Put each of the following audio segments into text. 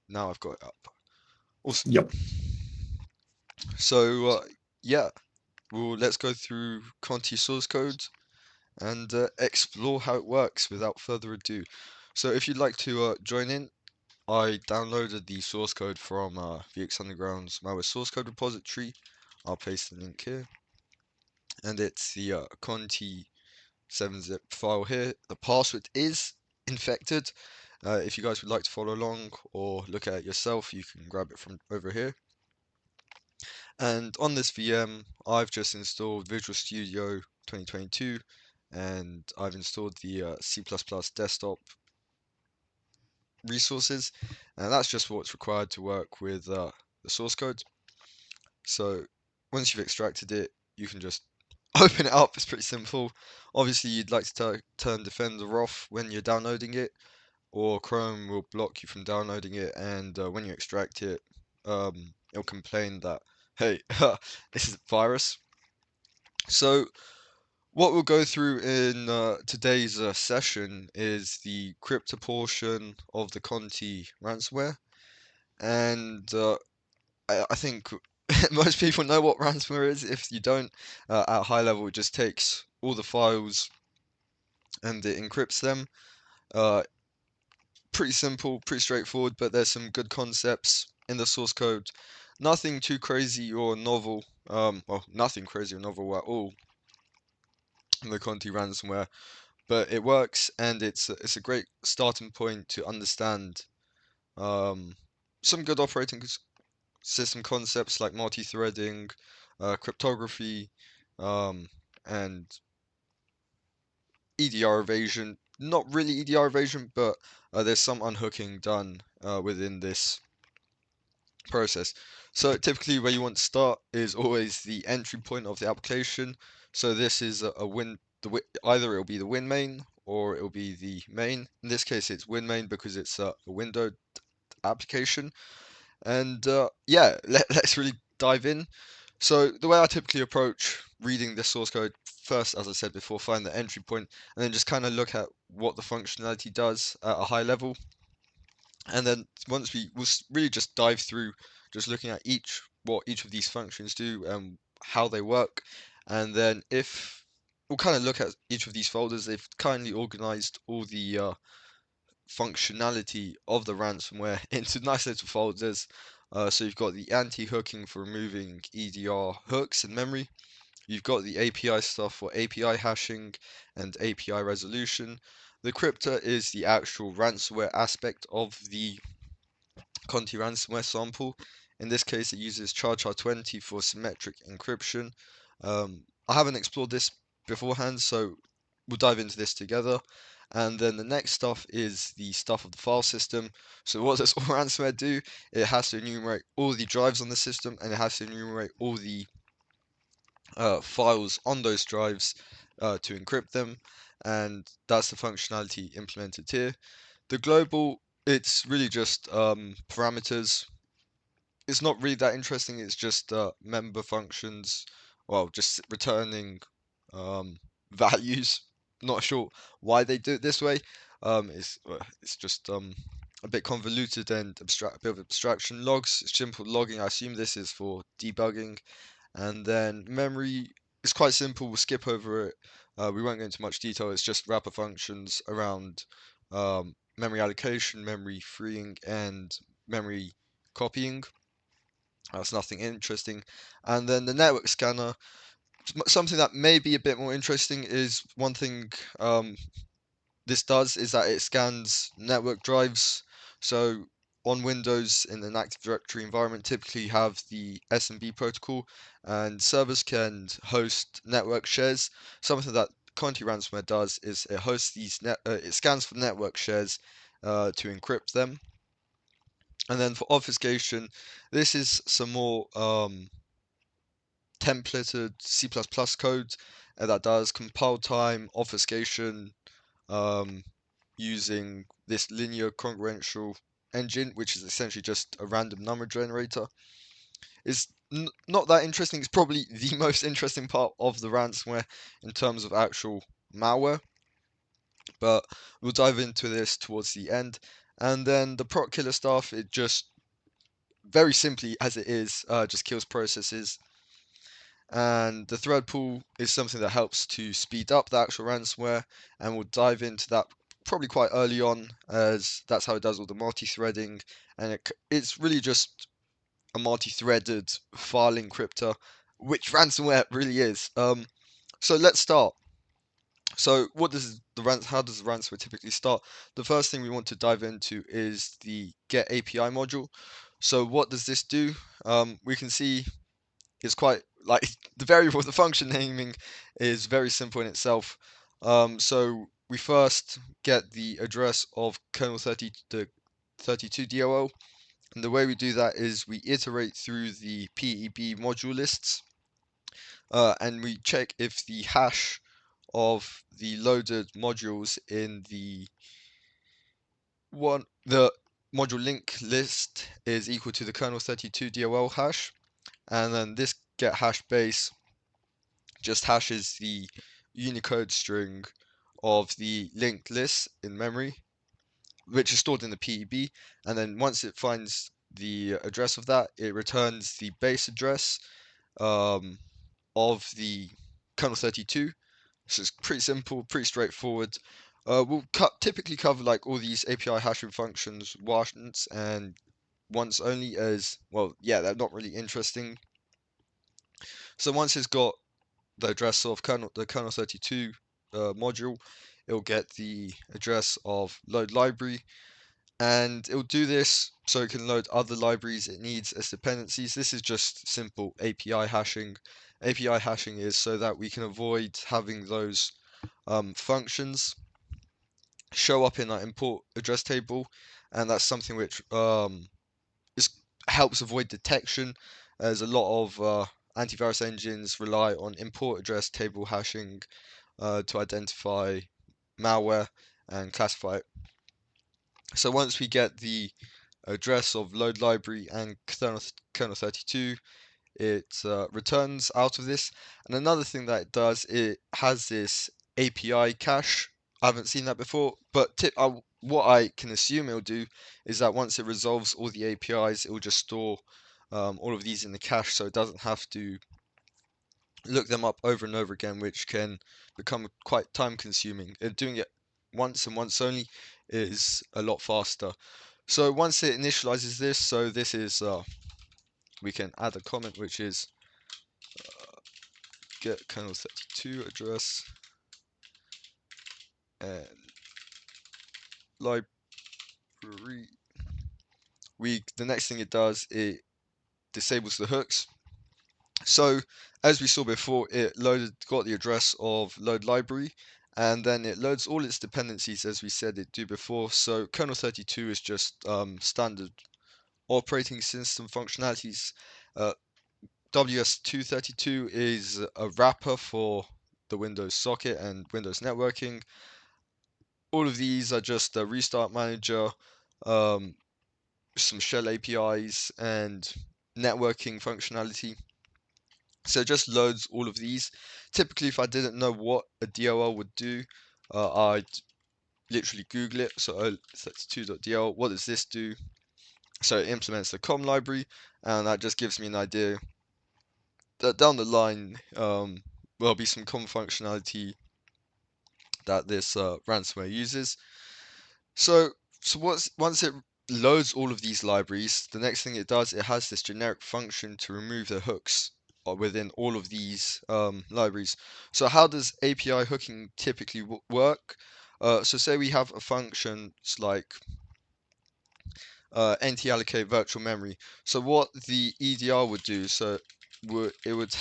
Now I've got it up. Awesome. Yep. So yeah, well, let's go through Conti source code and explore how it works without further ado. So if you'd like to join in, I downloaded the source code from VX Underground's malware source code repository. I'll paste the link here, and it's the Conti 7-zip file here. The password is infected. If you guys would like to follow along or look at it yourself, you can grab it from over here. And on this VM, I've just installed Visual Studio 2022, and I've installed the C++ desktop resources, and that's just what's required to work with the source code. So once you've extracted it, you can just open it up. It's pretty simple. Obviously, you'd like to turn Defender off when you're downloading it, or Chrome will block you from downloading it, and when you extract it, it'll complain that, hey, this is a virus. So what we'll go through in today's session is the crypto portion of the Conti ransomware, and I think most people know what ransomware is. If you don't, at a high level, it just takes all the files and it encrypts them. Uh, Pretty simple, pretty straightforward, but there's some good concepts in the source code. Nothing too crazy or novel. Well, nothing crazy or novel at all in the Conti ransomware, but it works, and it's a great starting point to understand um, some good operating system concepts like multi-threading, cryptography, um, and EDR evasion. Not really EDR evasion, but there's some unhooking done within this process. So typically where you want to start is always the entry point of the application. So this is a win, either it'll be the win main or it'll be the main. In this case, it's win main because it's a windowed application. And yeah, let's really dive in. So the way I typically approach reading the source code, first, as I said before, find the entry point, and then just kind of look at what the functionality does at a high level. And then once we'll really just dive through, just looking at what each of these functions do and how they work. And then if we'll kind of look at each of these folders, they've kindly organized all the functionality of the ransomware into nice little folders. So you've got the anti-hooking for removing EDR hooks in memory. You've got the API stuff for API hashing and API resolution. The crypto is the actual ransomware aspect of the Conti ransomware sample. In this case, it uses char20 for symmetric encryption. I haven't explored this beforehand, so we'll dive into this together. And then the next stuff is the stuff of the file system. So what does all ransomware do? It has to enumerate all the drives on the system, and it has to enumerate all the files on those drives to encrypt them. And that's the functionality implemented here. The global, it's really just parameters. It's not really that interesting. It's just member functions. Well, just returning um, values. Not sure why they do it this way. It's just a bit convoluted and abstract, a bit of abstraction. Logs, simple logging. I assume this is for debugging. And then memory is quite simple. We'll skip over it. We won't go into much detail. It's just wrapper functions around memory allocation, memory freeing, and memory copying. That's nothing interesting. And then the network scanner, something that may be a bit more interesting is one thing this does is that it scans network drives. So on Windows in an Active Directory environment, typically you have the SMB protocol, and servers can host network shares. Something that Conti ransomware does is it hosts it scans for network shares to encrypt them. And then for obfuscation, this is some more templated C++ code that does compile time obfuscation um, using this linear congruential engine, which is essentially just a random number generator. It's not that interesting. It's probably the most interesting part of the ransomware in terms of actual malware, but we'll dive into this towards the end. And then the proc killer stuff, it just very simply as it is, just kills processes. And the thread pool is something that helps to speed up the actual ransomware, and we'll dive into that probably quite early on, as that's how it does all the multi-threading, and it's really just a multi-threaded file encryptor, which ransomware really is. So let's start. So how does the ransomware typically start? The first thing we want to dive into is the get API module. So what does this do? We can see it's quite like the variable, the function naming is very simple in itself. So we first get the address of kernel 30, the 32 DLL, and the way we do that is we iterate through the PEB module lists, and we check if the hash of the loaded modules in the module link list is equal to the kernel 32 DLL hash, and then this get hash base just hashes the Unicode string of the linked list in memory, which is stored in the PEB, and then once it finds the address of that, it returns the base address um, of the kernel 32. So it's pretty simple, pretty straightforward. We'll typically cover like all these API hashing functions once and once only, as well, yeah, they're not really interesting. So once it's got the address of the kernel 32 module, it'll get the address of load library, and it'll do this so it can load other libraries it needs as dependencies. This is just simple API hashing. API hashing is so that we can avoid having those functions show up in our import address table, and that's something which is, helps avoid detection, as a lot of antivirus engines rely on import address table hashing to identify malware and classify it. So once we get the address of load library and kernel 32, it returns out of this. And another thing that it does, it has this API cache. I haven't seen that before, but what I can assume it'll do is that once it resolves all the APIs, it will just store all of these in the cache, so it doesn't have to look them up over and over again, which can become quite time consuming. Doing it once and once only is a lot faster. So once it initializes this, so this is we can add a comment which is get kernel 32 address and library. The next thing it does, it disables the hooks. So as we saw before, it got the address of load library, and then it loads all its dependencies as we said it do before. So kernel 32 is just standard operating system functionalities. WS232 is a wrapper for the Windows socket and Windows networking. All of these are just a restart manager, um, some shell APIs, and networking functionality. So it just loads all of these. Typically, if I didn't know what a DLL would do, I'd literally Google it. So 32.dll, what does this do? So it implements the COM library, and that just gives me an idea that down the line, there'll be some COM functionality that this ransomware uses. So, once it loads all of these libraries, the next thing it does, it has this generic function to remove the hooks within all of these libraries. So how does API hooking typically work? So say we have a function like NT-allocate virtual memory. So what the EDR would do, so it would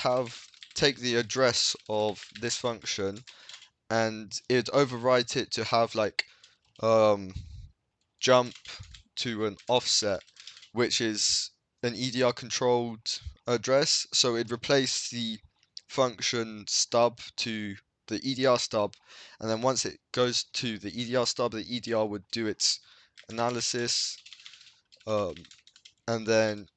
take the address of this function, and it'd overwrite it to have like jump to an offset, which is an EDR controlled address. So it'd replace the function stub to the EDR stub, and then once it goes to the EDR stub, the EDR would do its analysis, um, and then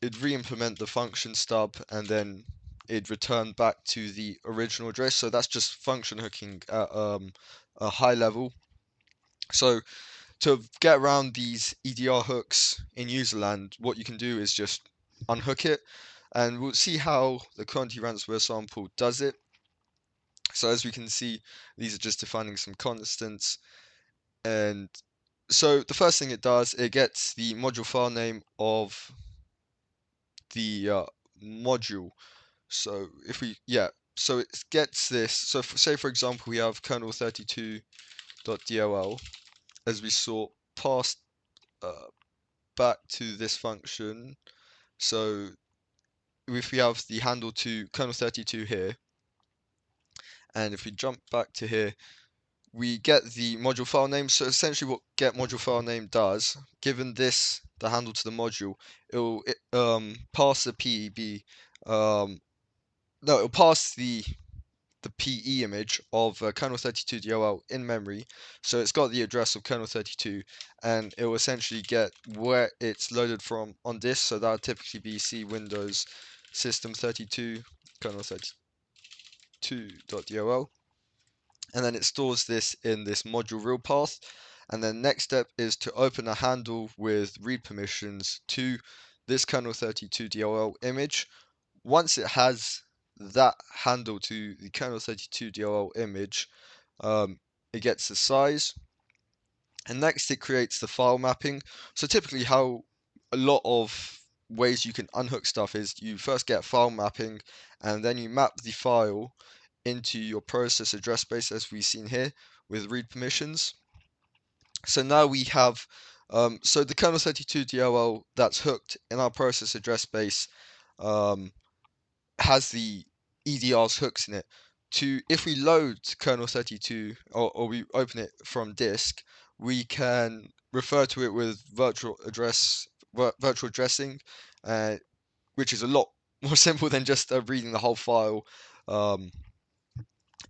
it'd re-implement the function stub, and then it'd return back to the original address. So that's just function hooking at a high level. So to get around these EDR hooks in userland, what you can do is just unhook it, and we'll see how the Conti Ransomware sample does it. So as we can see, these are just defining some constants, and so the first thing it does, it gets the module file name of the module. So if we, yeah, so it gets this. So say for example, we have kernel32.dll, as we saw, passed back to this function. So if we have the handle to kernel32 here, and if we jump back to here, we get the module file name. So essentially what get module file name does, given this, the handle to the module, it'll pass the PEB, no, it'll pass the PE image of kernel32 DLL in memory. So it's got the address of kernel32, and it will essentially get where it's loaded from on disk. So that would typically be C Windows System 32 kernel32.dll, and then it stores this in this module real path. And then next step is to open a handle with read permissions to this kernel32 DLL image. Once it has that handle to the kernel32 DLL image, it gets the size, and next it creates the file mapping. So typically how a lot of ways you can unhook stuff is you first get file mapping, and then you map the file into your process address space, as we've seen here with read permissions. So now we have, so the kernel32 DLL that's hooked in our process address space has the EDR's hooks in it. If we load kernel32, or we open it from disk, we can refer to it with virtual addressing, which is a lot more simple than just reading the whole file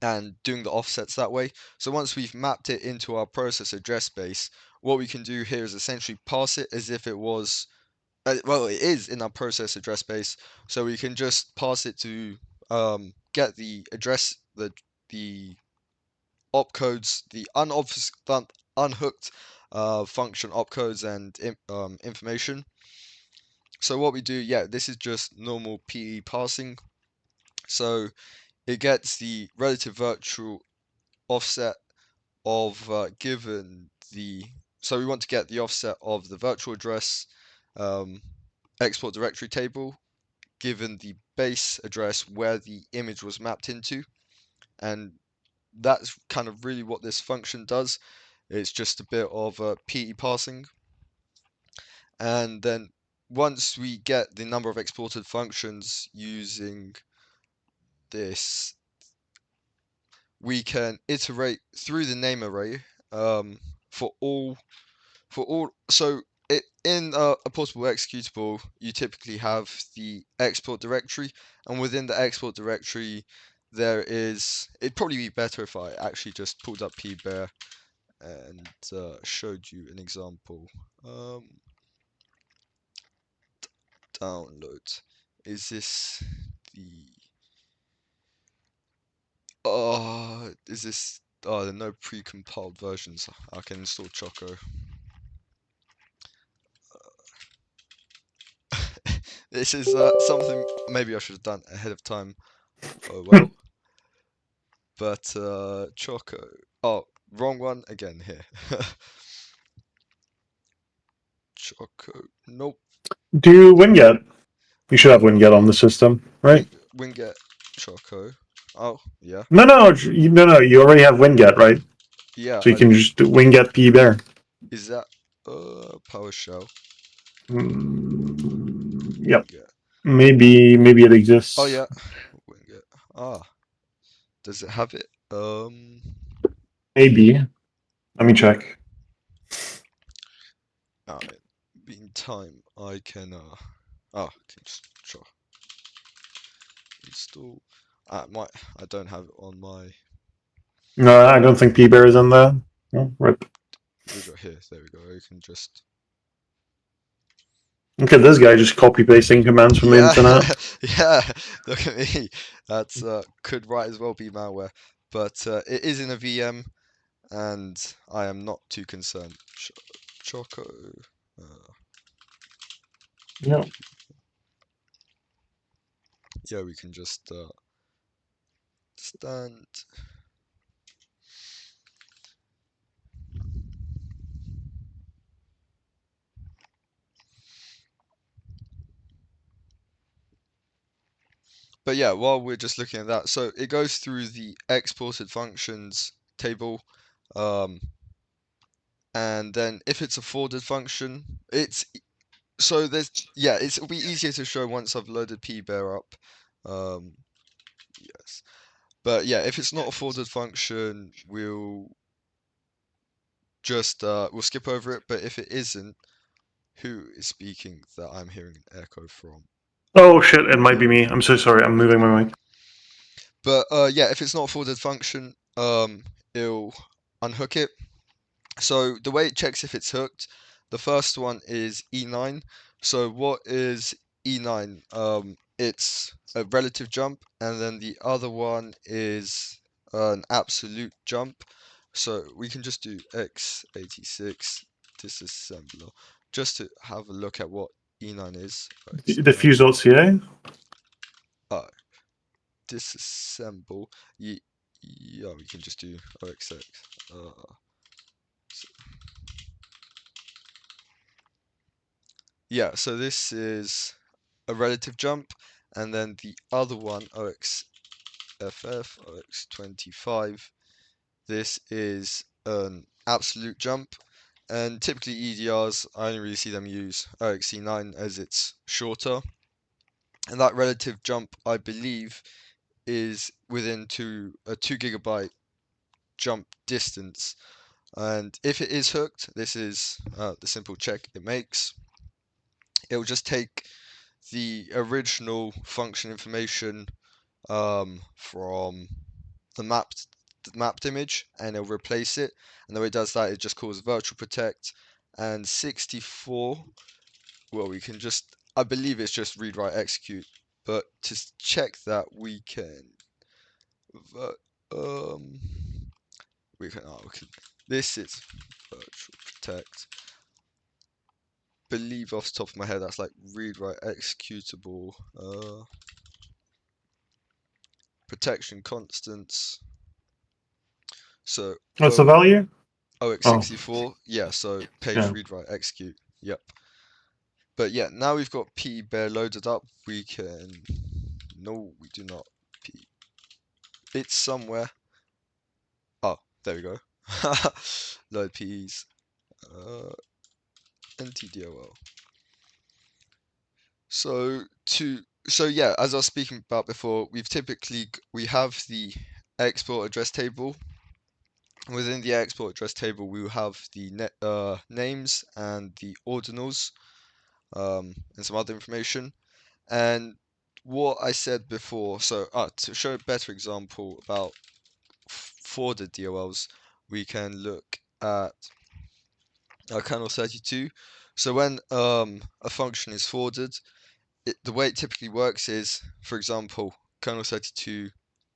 and doing the offsets that way. So once we've mapped it into our process address space, what we can do here is essentially pass it as if it was, well, it is in our process address space. So we can just pass it to get the address, the opcodes, the unhooked function opcodes and information. So what we do, yeah, this is just normal PE passing. So it gets the relative virtual offset of given the, so we want to get the offset of the virtual address export directory table given the base address where the image was mapped into, and that's kind of really what this function does. It's just a bit of PE passing, and then once we get the number of exported functions using this, we can iterate through the name array for all so in a portable executable, you typically have the export directory, and within the export directory there is, it'd probably be better if I actually just pulled up pbear and showed you an example. Download, is this the, is this, there are no pre-compiled versions. I can install Choco. This is something maybe I should have done ahead of time. Oh well. But Choco. Oh, wrong one again here. Choco. Nope. Do Winget. You should have Winget on the system, right? Winget. Choco. Oh, yeah. No. You already have Winget, right? Yeah, So you I can do. just do Winget pbear. Is that PowerShell? Yep. Winget. Maybe it Oh exists. yeah. Winget. Ah, does it have it? Maybe. Let me check. Alright. Meantime, I can can just sure install. I don't have it on my. No, I don't think pbear is in there. Oh, rip. Here we go. You can just. Look at this guy just copy pasting commands from the Yeah, internet. yeah. Look at me. That's could right as well be malware, but it is in a VM, and I am not too concerned. Choco. Yeah. Yeah, we can just stand. But yeah, while we're just looking at that, so it goes through the exported functions table, um, and then if it's a forwarded function, so there's it'll be easier to show once I've loaded pbear up. Yes, but yeah, if it's not a forwarded function, we'll skip over it. But if it isn't, who is speaking that I'm hearing an echo from? Oh shit, it might be me. I'm so sorry. I'm moving my mic. But yeah, if it's not a forwarded function, it'll unhook it. So the way it checks if it's hooked, the first one is E9. So what is E9? It's a relative jump, and then the other one is an absolute jump. So we can just do x86 disassembler just to have a look at what E9 is. Diffuse.ca? Uh, disassemble. Yeah, we can just do OXX. Yeah, so this is a relative jump, and then the other one, OXFF, OX25, this is an absolute jump, and typically EDRs, I only really see them use OXC9 as it's shorter, and that relative jump, I believe, is within a 2 GB jump distance, and if it is hooked, this is the simple check it makes. It will just take the original function information from the mapped image, and it'll replace it. And the way it does that, it just calls virtual protect and 64. Well, we can just, I believe it's just read write execute, but to check that we can um this is virtual protect. Believe off the top of my head that's like read write executable protection constants. So What's the value? Oh, OX64, yeah, so page yeah. read write execute. Yep. But yeah, now we've got pbear loaded up, we can no, we do not. P it's somewhere. Oh, there we go. Load P's uh ntdol. So yeah, as I was speaking about before, we have the export address table. Within the export address table, we will have the names and the ordinals, and some other information. And what I said before, so to show a better example about forwarded DOLs, we can look at kernel 32. So when a function is forwarded, the way it typically works is, for example, kernel 32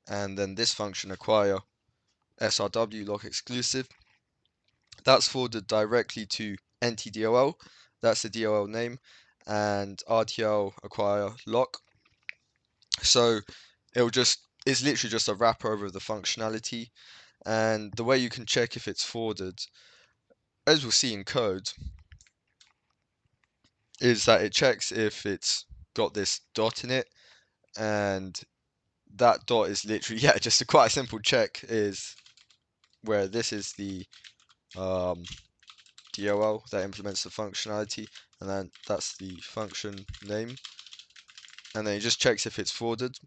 and then this function acquire srw lock exclusive. That's forwarded directly to ntdol. That's the DOL name, and RTL acquire lock. So it's literally just a wrapper over the functionality. And the way you can check if it's forwarded, as we'll see in code, is that it checks if it's got this dot in it, and that dot is literally just quite a simple check, is where this is the DOL that implements the functionality, and then that's the function name, and then it just checks if it's forwarded.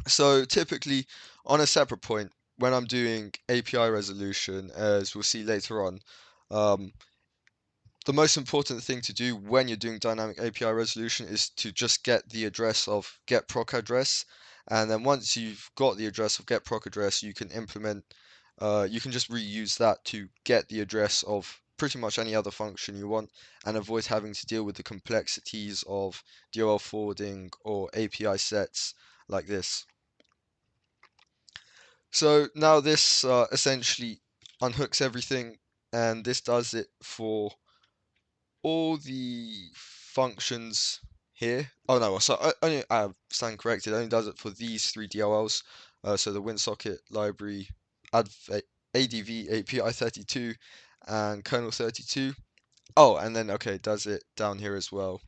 So typically, on a separate point, when I'm doing API resolution, as we'll see later on, um, the most important thing to do when you're doing dynamic API resolution is to just get the address of get proc address, and then once you've got the address of get proc address, you can you can just reuse that to get the address of pretty much any other function you want, and avoid having to deal with the complexities of DOL forwarding or API sets like this. So now this essentially unhooks everything, and this does it for all the functions here. Oh no, so only I stand corrected. It only does it for these three DLLs. So the WinSocket library, ADV API32, and kernel32. Oh, and then okay, it does it down here as well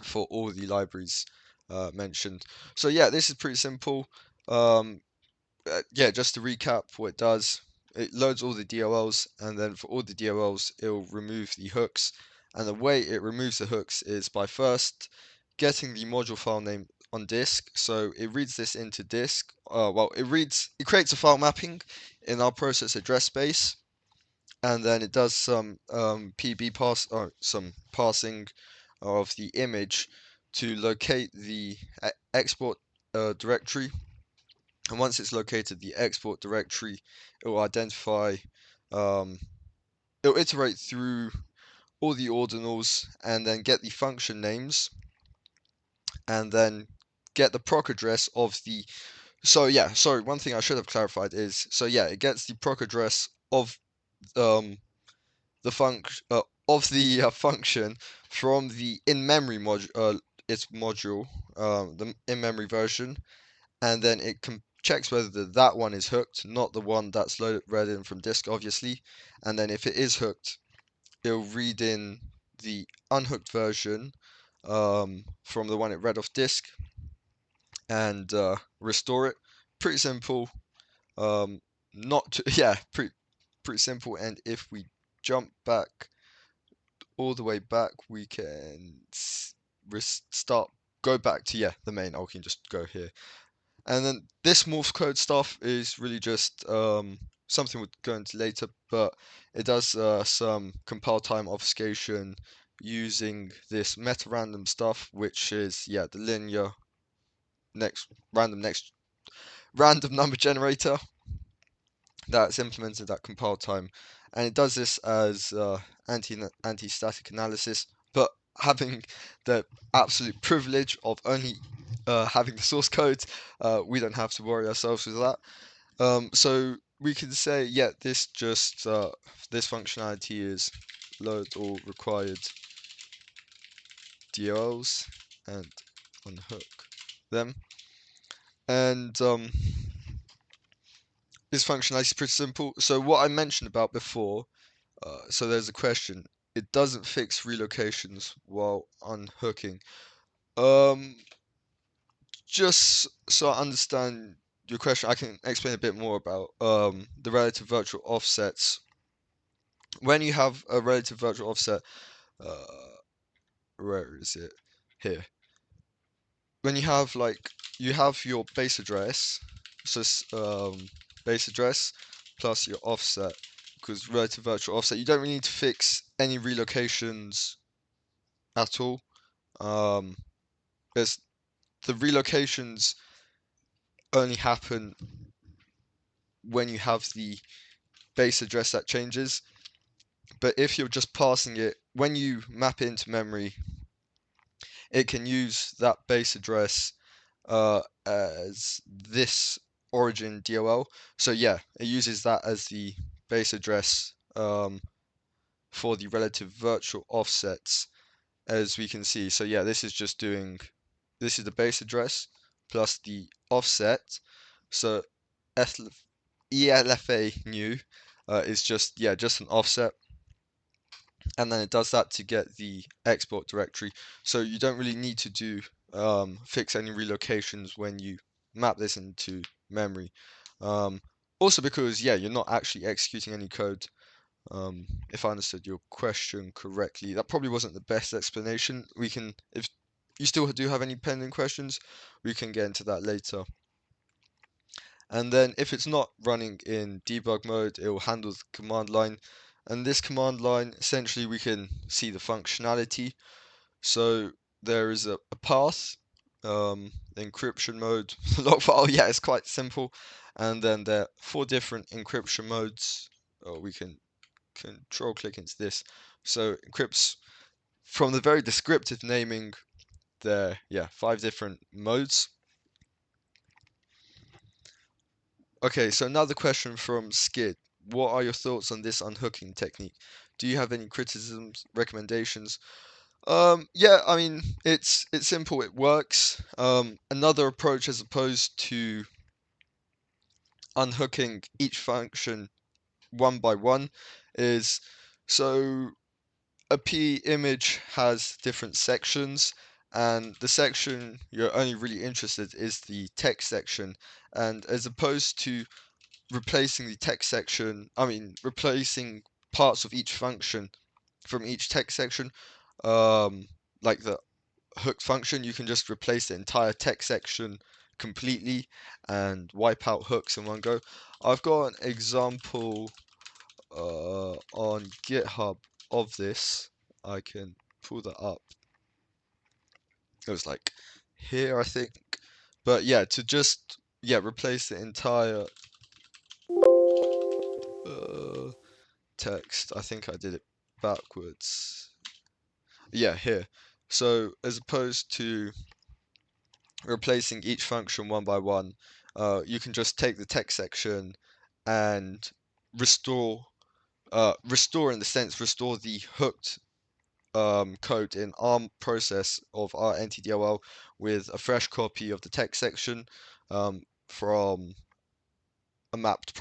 for all the libraries mentioned. So yeah, this is pretty simple. Um, yeah, just to recap what it does, it loads all the DLLs, and then for all the DLLs, it'll remove the hooks. And the way it removes the hooks is by first getting the module file name on disk. So it reads this into disk. Well, it creates a file mapping in our process address space, and then it does some PB pass or some parsing of the image to locate the export directory. And once it's located the export directory, it will identify, um, it'll iterate through all the ordinals and then get the function names and then get the proc address of the. So yeah, sorry, one thing I should have clarified is, so yeah, it gets the proc address of um, the function from the in-memory module, its module, the in-memory version, and then it checks whether that one is hooked, not the one that's read in from disk, obviously. And then if it is hooked, it'll read in the unhooked version from the one it read off disk and restore it. Pretty simple. Um, not too, yeah, pretty simple. And if we jump back all the way back, we can restart. Go back to yeah the main. I can just go here. And then this morph code stuff is really just something we'll go into later, but it does some compile time obfuscation using this meta random stuff, which is yeah the linear next random number generator that's implemented at compile time, and it does this as anti-static analysis, but having the absolute privilege of only having the source code, we don't have to worry ourselves with that. So we can say, yeah, this functionality is load all required DLLs and unhook them. And this functionality is pretty simple. So what I mentioned about before, so there's a question. It doesn't fix relocations while unhooking. Um, just so I understand your question, I can explain a bit more about the relative virtual offsets. When you have a relative virtual offset, uh, where is it? Here. When you have your base address, so base address plus your offset, because relative virtual offset, you don't really need to fix any relocations at all. Um, there's the relocations only happen when you have the base address that changes. But if you're just passing it, when you map it into memory, it can use that base address as this origin DLL. So yeah, it uses that as the base address for the relative virtual offsets, as we can see. So yeah, this is the base address plus the offset. So ELFA new is just an offset, and then it does that to get the export directory. So you don't really need to do fix any relocations when you map this into memory. Um, Also because yeah, you're not actually executing any code. If I understood your question correctly, that probably wasn't the best explanation. We can, if you still do have any pending questions, we can get into that later. And then if it's not running in debug mode, it will handle the command line. And this command line, essentially we can see the functionality. So there is a path, encryption mode, log file, yeah, it's quite simple. And then there are 4 different encryption modes. We can control click into this. So encrypts from the very descriptive naming, there, yeah, 5 different modes. Okay, so another question from Skid. What are your thoughts on this unhooking technique? Do you have any criticisms, recommendations? Yeah, I mean, it's simple, it works. Another approach as opposed to unhooking each function one by one is so a P image has different sections, and the section you're only really interested is the text section. And as opposed to replacing the text section, I mean, replacing parts of each function from each text section, um, like the hooked function, you can just replace the entire text section completely and wipe out hooks in one go. I've got an example on GitHub of this. I can pull that up. It was like here, I think. But yeah, to just replace the entire uh, text. I think I did it backwards. Yeah, here. So as opposed to replacing each function one by one, you can just take the text section and restore, restore in the sense, restore the hooked code in ARM process of our NTDLL with a fresh copy of the text section from a mapped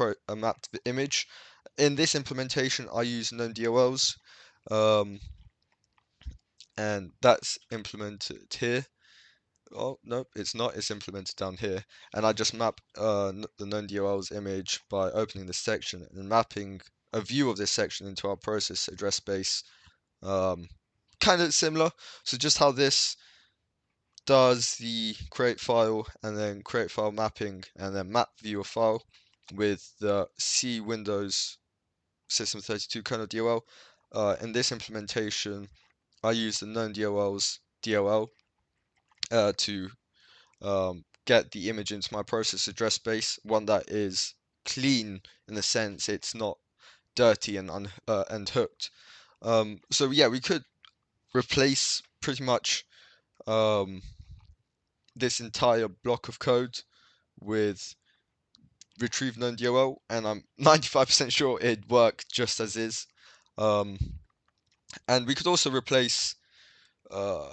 image. In this implementation, I use known DLLs, um, and that's implemented here. Oh, no, it's not. It's implemented down here. And I just map the known DLL's image by opening this section and mapping a view of this section into our process address space. Um, kind of similar. So just how this does the create file and then create file mapping and then map viewer file with the C Windows System32 kernel DLL. In this implementation, I use the known DLL's DLL to get the image into my process address space, one that is clean in the sense it's not dirty and hooked. So yeah, we could replace pretty much um, this entire block of code with retrieve known DLL, and I'm 95% sure it'd work just as is. Um, and we could also replace uh,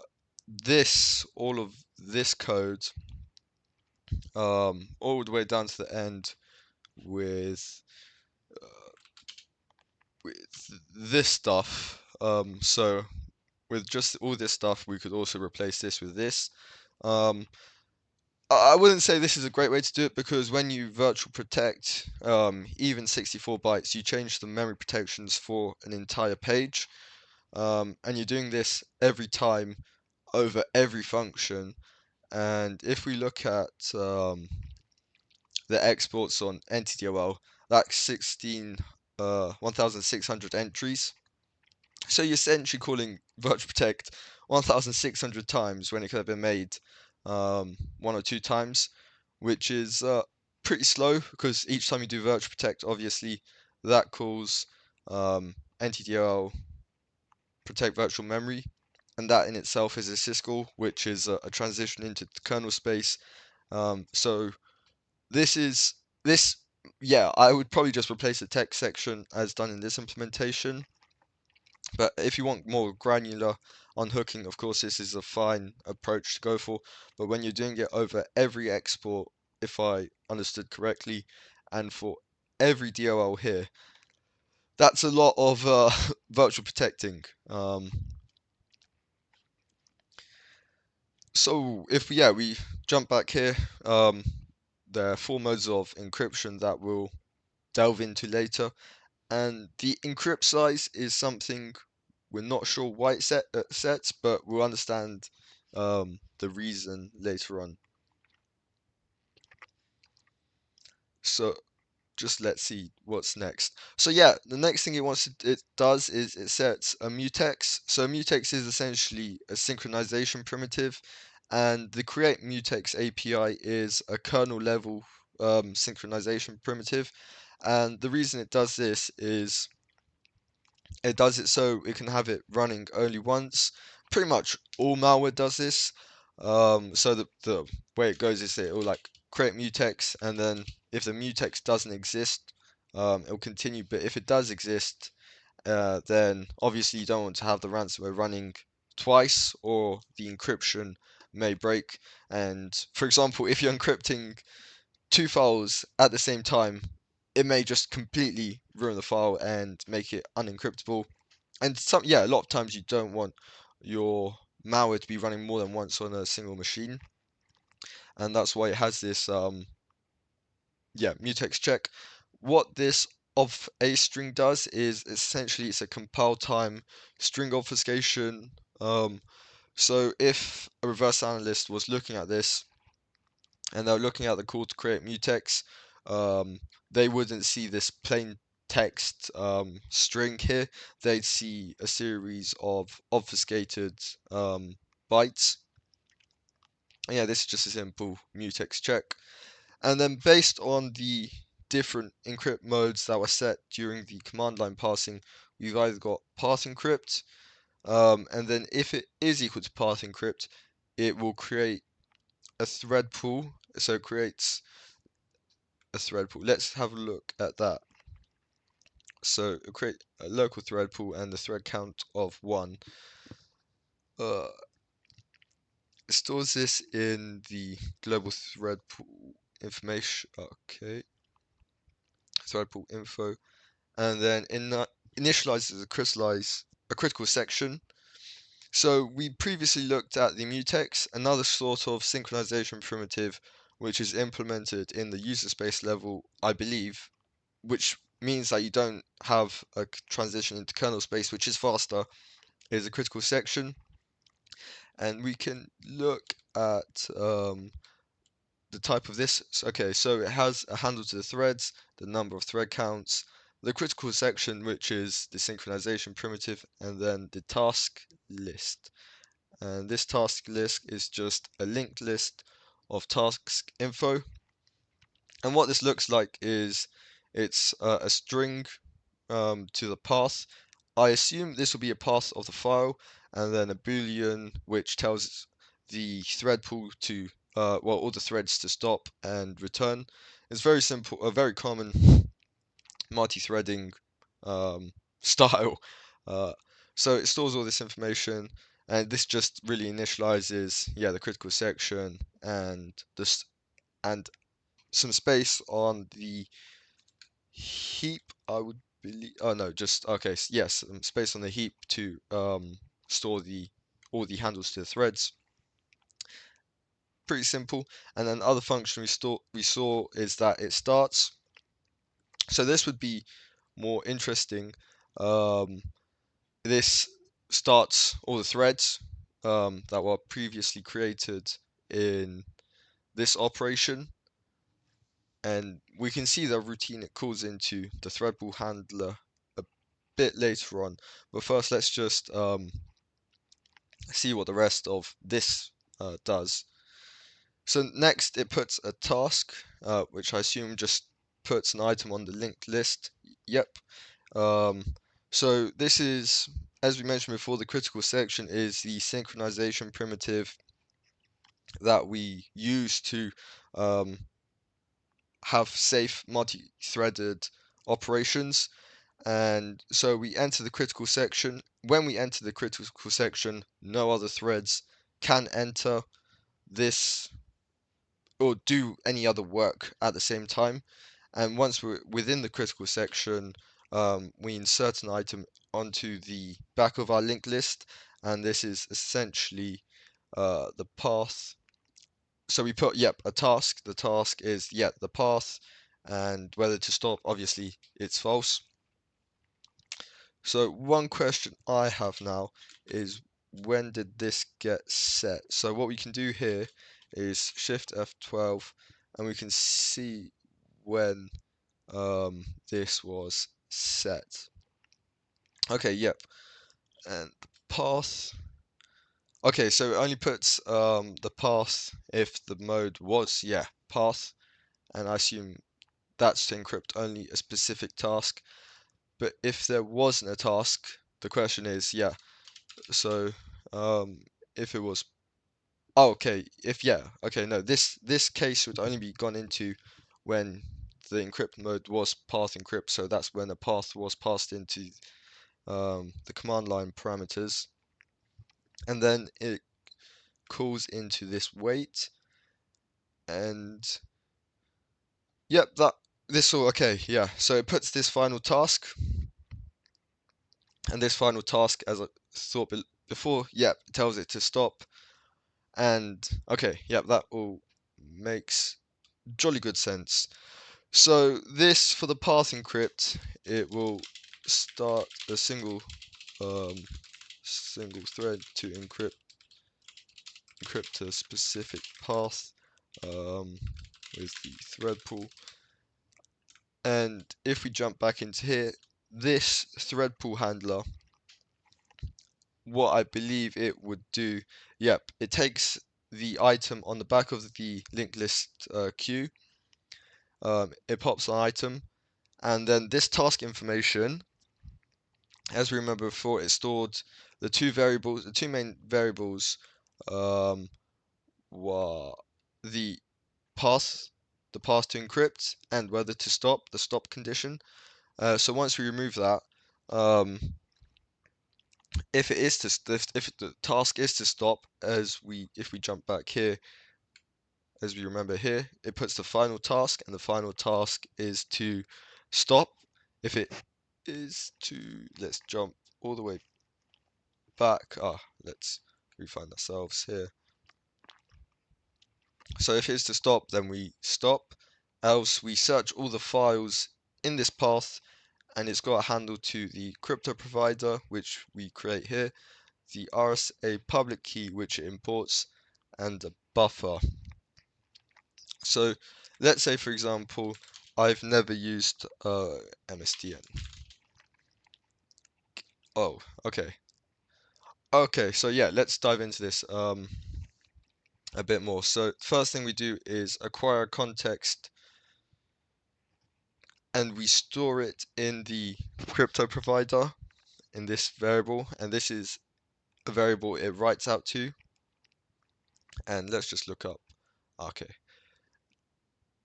all of this code, all the way down to the end with this stuff. So with just all this stuff, we could also replace this with this. Um, I wouldn't say this is a great way to do it because when you virtual protect, even 64 bytes, you change the memory protections for an entire page. And you're doing this every time over every function. And if we look at the exports on NTDLL, that's 1,600 entries. So you're essentially calling virtual protect 1,600 times when it could have been made one or two times, which is pretty slow because each time you do virtual protect, obviously that calls NTDLL protect virtual memory, and that in itself is a syscall, which is a transition into kernel space. So this is this. Yeah, I would probably just replace the text section as done in this implementation. But if you want more granular unhooking, of course, this is a fine approach to go for. But when you're doing it over every export, if I understood correctly, and for every DLL here, that's a lot of virtual protecting. So if we jump back here, there are four modes of encryption that we'll delve into later, and the encrypt size is something we're not sure why it sets, but we'll understand the reason later on. So just let's see what's next. So yeah, the next thing it does is it sets a mutex. So a mutex is essentially a synchronization primitive, and the create mutex API is a kernel level synchronization primitive. And the reason it does this is it does it so it can have it running only once. Pretty much all malware does this. So the way it goes is it will like create mutex and then if the mutex doesn't exist, it will continue. But if it does exist, then obviously you don't want to have the ransomware running twice, or the encryption may break. And for example, if you're encrypting two files at the same time, it may just completely ruin the file and make it unencryptable. And a lot of times you don't want your malware to be running more than once on a single machine, and that's why it has this mutex check. What this of a string does is essentially it's a compile time string obfuscation. So if a reverse analyst was looking at this and they're looking at the call to create mutex, um, they wouldn't see this plain text string here. They'd see a series of obfuscated bytes. And yeah, this is just a simple mutex check. And then based on the different encrypt modes that were set during the command line passing, we've either got path encrypt, and then if it is equal to path encrypt, it will create a thread pool. So it creates a thread pool. Let's have a look at that. So it'll create a local thread pool and the thread count of 1. Uh, it stores this in the global thread pool information. Okay, thread pool info, and then initializes a critical section. So we previously looked at the mutex, another sort of synchronization primitive which is implemented in the user space level, I believe, which means that you don't have a transition into kernel space, which is faster, is a critical section. And we can look at the type of this. Okay, so it has a handle to the threads, the number of thread counts, the critical section, which is the synchronization primitive, and then the task list. And this task list is just a linked list of tasks info. And what this looks like is it's a string to the path. I assume this will be a path of the file, and then a boolean which tells the thread pool to all the threads to stop and return. It's very simple, a very common multi-threading style. Uh, so it stores all this information, and this just really initializes, the critical section and this and some space on the heap. I would believe. Oh no, just okay. Yes, space on the heap to store all the handles to the threads. Pretty simple. And then the other function we saw is that it starts. So this would be more interesting. Um, this starts all the threads that were previously created in this operation, and we can see the routine it calls into the threadball handler a bit later on. But first, let's just see what the rest of this does. So next, it puts a task, which I assume just puts an item on the linked list. Yep. Um, so this is, as we mentioned before, the critical section is the synchronization primitive that we use to um, have safe multi-threaded operations. And so we enter the critical section. When we enter the critical section, no other threads can enter this or do any other work at the same time. And once we're within the critical section, we insert an item onto the back of our linked list, and this is essentially the path. So we put, a task. The task is, the path, and whether to stop, obviously, it's false. So one question I have now is, when did this get set? So what we can do here is Shift F12, and we can see when this was set. Okay, yep. And the path. Okay, so it only puts the path if the mode was, path, and I assume that's to encrypt only a specific task. But if there wasn't a task, the question is, so if it was, oh, okay, if okay, no, this case would only be gone into when the encrypt mode was path encrypt, so that's when a path was passed into the command line parameters, and then it calls into this wait, and yep, this all okay, yeah. So it puts this final task, and this final task, as I thought before, yep, tells it to stop, and okay, yep, that all makes jolly good sense. So this, for the path encrypt, it will start a um, single thread to encrypt a specific path with the thread pool. And if we jump back into here, this thread pool handler, what I believe it would do, yep, it takes the item on the back of the linked list queue, it pops an item, and then this task information, as we remember before, it stored the two main variables, um, were the path, the path to encrypt, and whether to stop, the stop condition. So once we remove that, um, if the task is to stop, if we jump back here, as we remember here, it puts the final task, and the final task is to stop. If it is to, let's jump all the way back. Let's refine ourselves here. So if it's to stop, then we stop. Else we search all the files in this path, and it's got a handle to the crypto provider, which we create here, the RSA public key, which it imports, and a buffer. So let's say, for example, I've never used MSDN. Oh, okay. Okay, so yeah, let's dive into this a bit more. So first thing we do is acquire context, and we store it in the crypto provider in this variable, and this is a variable it writes out to. And let's just look up. Okay,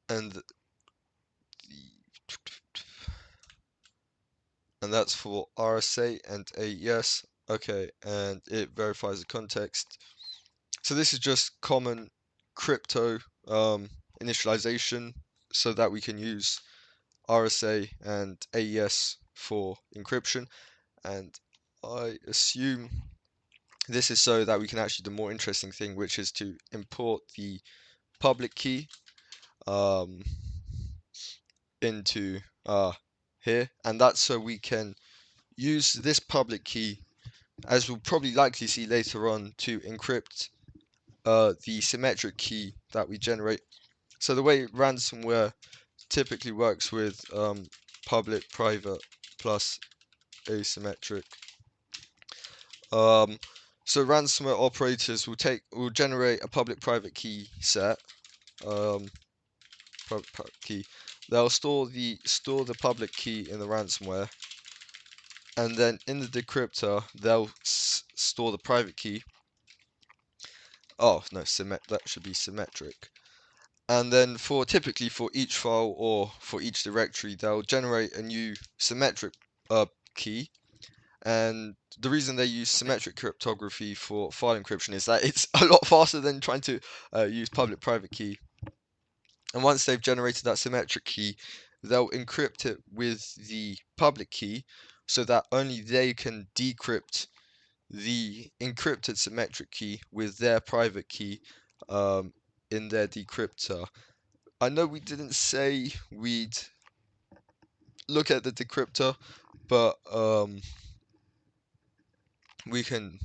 and that's for RSA and AES. Okay, and it verifies the context. So this is just common crypto initialization, so that we can use RSA and AES for encryption. And I assume this is so that we can actually do the more interesting thing, which is to import the public key um, into here, and that's so we can use this public key, as we'll probably likely see later on, to encrypt the symmetric key that we generate. So the way ransomware typically works with public, private, plus asymmetric. Um, so ransomware operators will generate a public-private key set. Private key. They'll store the public key in the ransomware, and then in the decryptor they'll store the private key. Oh no, that should be symmetric. And then typically for each file or for each directory, they'll generate a new symmetric key. And the reason they use symmetric cryptography for file encryption is that it's a lot faster than trying to use public-private key. And once they've generated that symmetric key, they'll encrypt it with the public key, so that only they can decrypt the encrypted symmetric key with their private key in their decryptor. I know we didn't say we'd look at the decryptor, but we can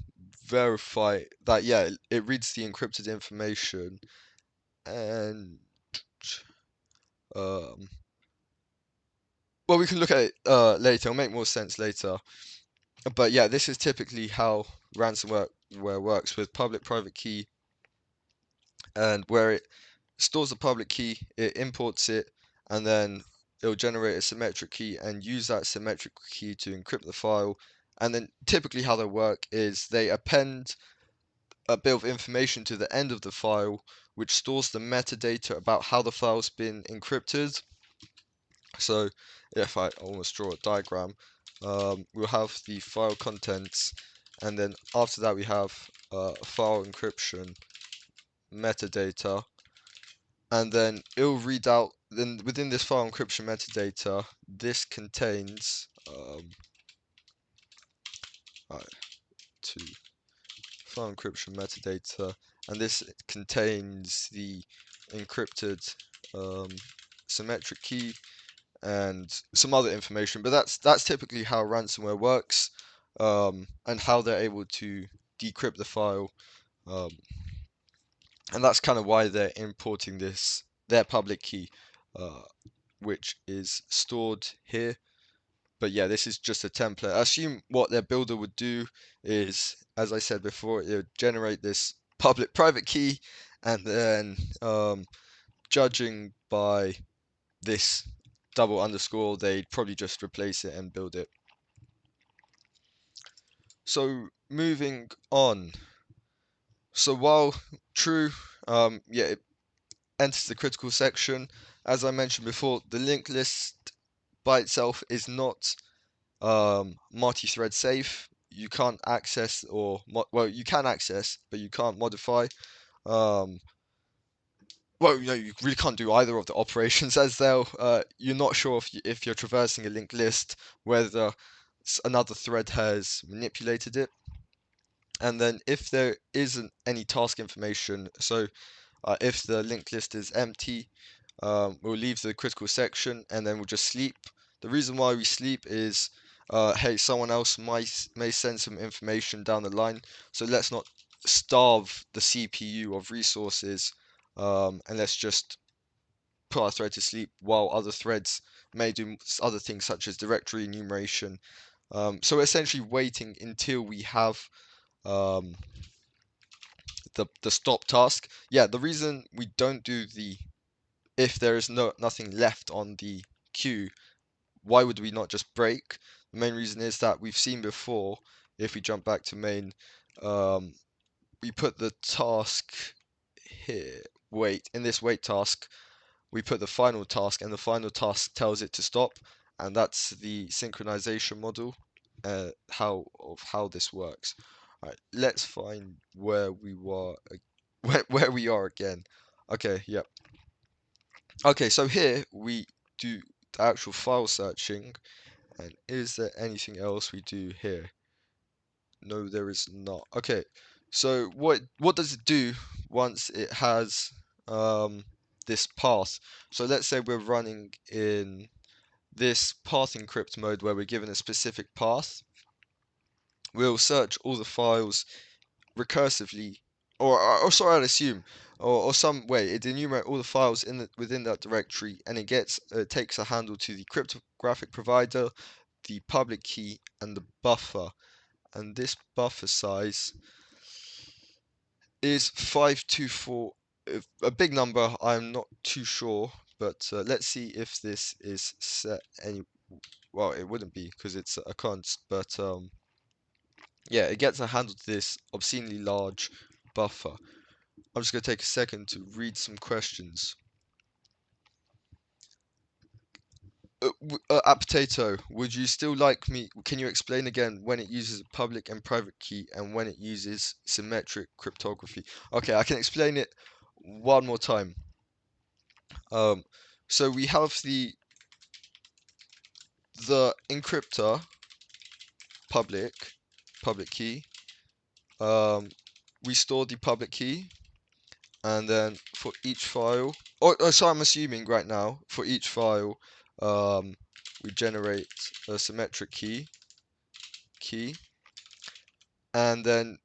verify that, yeah, it reads the encrypted information, and um, well, we can look at it later. It'll make more sense later. But yeah, this is typically how ransomware works, with public-private key, and where it stores the public key, it imports it, and then it'll generate a symmetric key and use that symmetric key to encrypt the file. And then typically how they work is they append a bit of information to the end of the file, which stores the metadata about how the file's been encrypted. So if I almost draw a diagram, we'll have the file contents, and then after that we have file encryption metadata, and then it'll read out. Then within this file encryption metadata, this contains right, to file encryption metadata, and this contains the encrypted um, symmetric key and some other information. But that's typically how ransomware works, and how they're able to decrypt the file, um, and that's kind of why they're importing their public key, uh, which is stored here. But yeah, this is just a template. I assume what their builder would do is, as I said before, it would generate this public private key, and then judging by this double underscore, they'd probably just replace it and build it. So moving on. So while true, yeah, it enters the critical section. As I mentioned before, the linked list by itself is not multi-thread safe. You can't access well, you can access, but you can't modify. Um, well, you really can't do either of the operations, as though you're not sure if you're traversing a linked list whether another thread has manipulated it. And then if there isn't any task information, so if the linked list is empty, we'll leave the critical section and then we'll just sleep. The reason why we sleep is, hey, someone else may send some information down the line, so let's not starve the CPU of resources, and let's just put our thread to sleep while other threads may do other things such as directory enumeration. So we're essentially waiting until we have um, the stop task. Yeah, the reason we don't do the if there is nothing left on the queue, why would we not just break? The main reason is that we've seen before, if we jump back to main, um, we put the task here. Wait, in this wait task, we put the final task, and the final task tells it to stop, and that's the synchronization model, how this works. All right, let's find where we were, where we are again. Okay, yep. Okay, so here we do the actual file searching, and is there anything else we do here? No, there is not. Okay, so what does it do once it has this path? So let's say we're running in this path encrypt mode where we're given a specific path. We'll search all the files recursively, or sorry, I'd assume, or some way it enumerate all the files within that directory, and it takes a handle to the cryptographic provider, the public key, and the buffer. And this buffer size is 524, a big number. I'm not too sure, but let's see if this is set any. Well, it wouldn't be because it's a const, but yeah, it gets a handle to this obscenely large buffer. I'm just going to take a second to read some questions. At Potato, would you still like me? Can you explain again when it uses a public and private key and when it uses symmetric cryptography? Okay, I can explain it one more time. Um, so we have the encryptor public key. We store the public key, and then for each file, so I'm assuming right now for each file, we generate a symmetric key, and then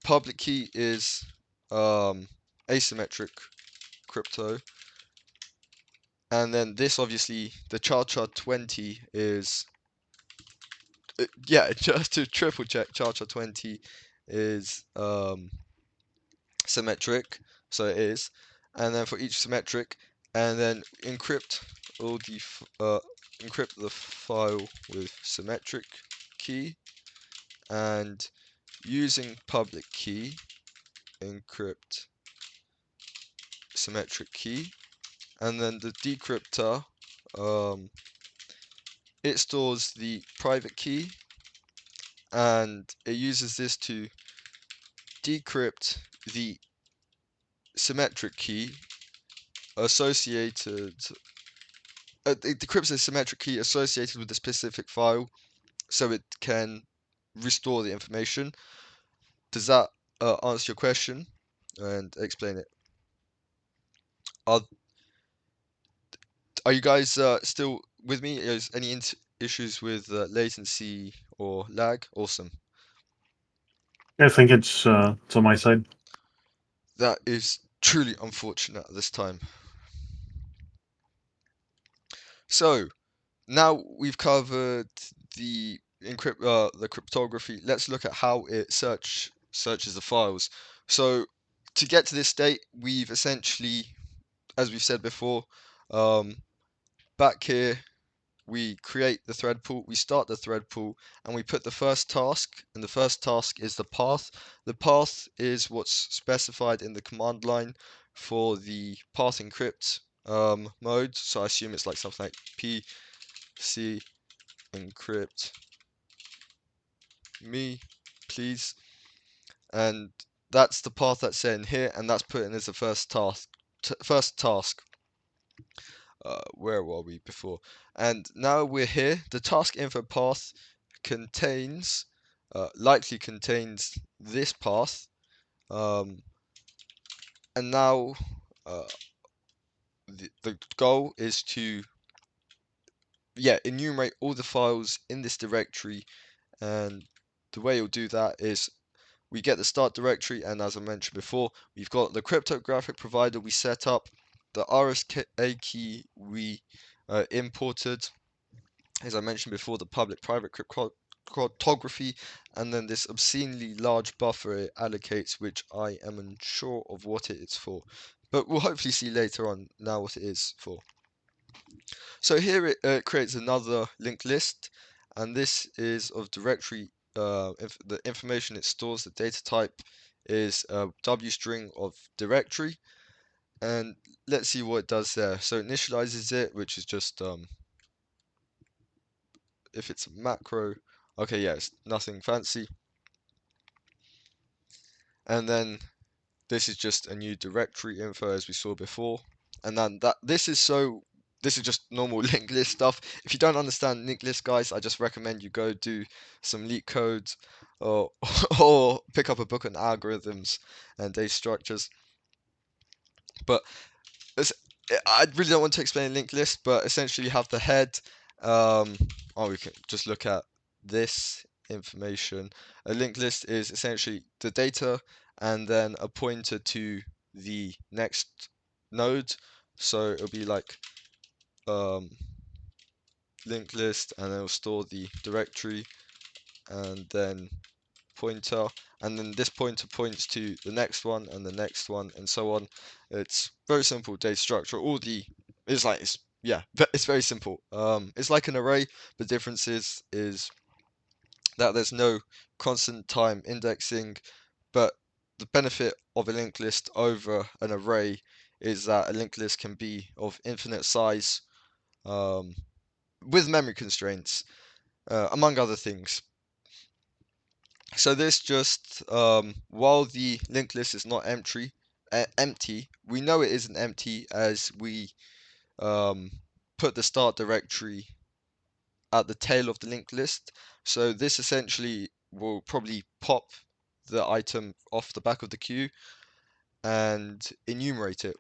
public key is asymmetric crypto, and then this obviously the char 20 is yeah, just to triple check, char 20 is symmetric, so it is, and then for each symmetric, and then all the encrypt the file with symmetric key, and using public key encrypt symmetric key, and then the decryptor it stores the private key, and it uses this to decrypt the symmetric key associated. It decrypts the symmetric key associated with the specific file, so it can restore the information. Does that answer your question and explain it? Are are you guys still with me? Is any issues with latency or lag? Awesome. I think it's on my side. That is truly unfortunate at this time. So now we've covered the cryptography. Let's look at how it searches the files. So to get to this state, we've essentially, as we've said before, um, back here we create the thread pool, we start the thread pool, and we put the first task, and the first task is the path. The path is what's specified in the command line for the path encrypt mode. So I assume it's like something like pc encrypt me, please. And that's the path that's set in here, and that's put in as the first task. Where were we before? And now we're here. The task info path contains, likely contains this path. And now uh, the goal is to, yeah, enumerate all the files in this directory. And the way you'll do that is we get the start directory, and as I mentioned before, we've got the cryptographic provider we set up, the RSA key we imported, as I mentioned before, the public-private cryptography, and then this obscenely large buffer it allocates, which I am unsure of what it is for. But we'll hopefully see later on now what it is for. So here it creates another linked list, and this is of directory. The information it stores, the data type is a W string of directory, and let's see what it does there. So it initializes it, which is just if it's a macro. Okay, yeah, it's nothing fancy. And then this is just a new directory info as we saw before. And then this is just normal linked list stuff. If you don't understand linked list, guys, I just recommend you go do some leak codes or or pick up a book on algorithms and data structures. But I really don't want to explain a linked list, but essentially you have the head. We can just look at this information. A linked list is essentially the data and then a pointer to the next node. So it'll be like linked list, and it'll store the directory and then pointer, and then this pointer points to the next one and the next one and so on. It's very simple data structure. It's very simple. It's like an array. The difference is that there's no constant time indexing, but the benefit of a linked list over an array is that a linked list can be of infinite size, with memory constraints, among other things. So this just, while the linked list is not empty, we know it isn't empty as we put the start directory at the tail of the linked list. So this essentially will probably pop the item off the back of the queue and enumerate it.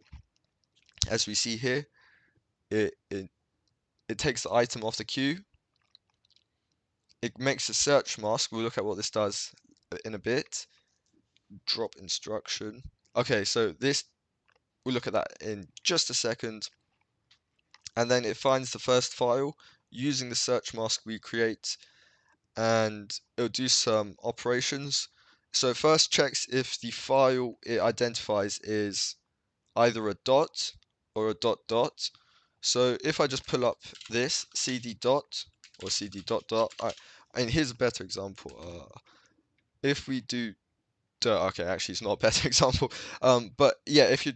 As we see here, it takes the item off the queue. It makes a search mask. We'll look at what this does in a bit. Drop instruction. Okay, so this, we'll look at that in just a second. And then it finds the first file using the search mask we create, and it'll do some operations. So it first checks if the file it identifies is either a dot or a dot dot. So if I just pull up this cd dot or cd dot dot, and here's a better example. If we do okay, actually it's not a better example. But yeah, if you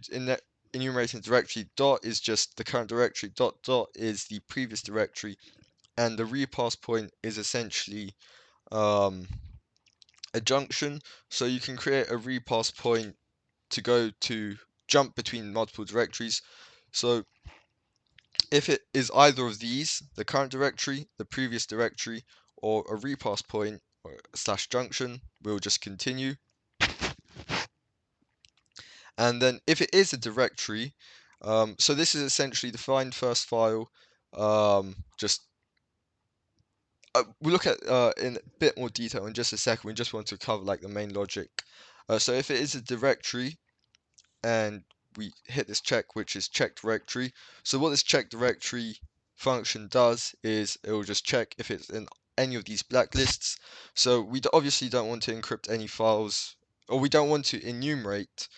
enumerating directory dot is just the current directory, dot dot is the previous directory, and the repass point is essentially um, a junction. So you can create a repass point to go to jump between multiple directories. So if it is either of these, the current directory, the previous directory, or a repass point or slash junction, we'll just continue. And then if it is a directory, so this is essentially the find first file. Just we'll look at in a bit more detail in just a second. We just want to cover like the main logic. So if it is a directory and we hit this check, which is check directory. So what this check directory function does is it will just check if it's in any of these blacklists. So we obviously don't want to encrypt any files, or we don't want to enumerate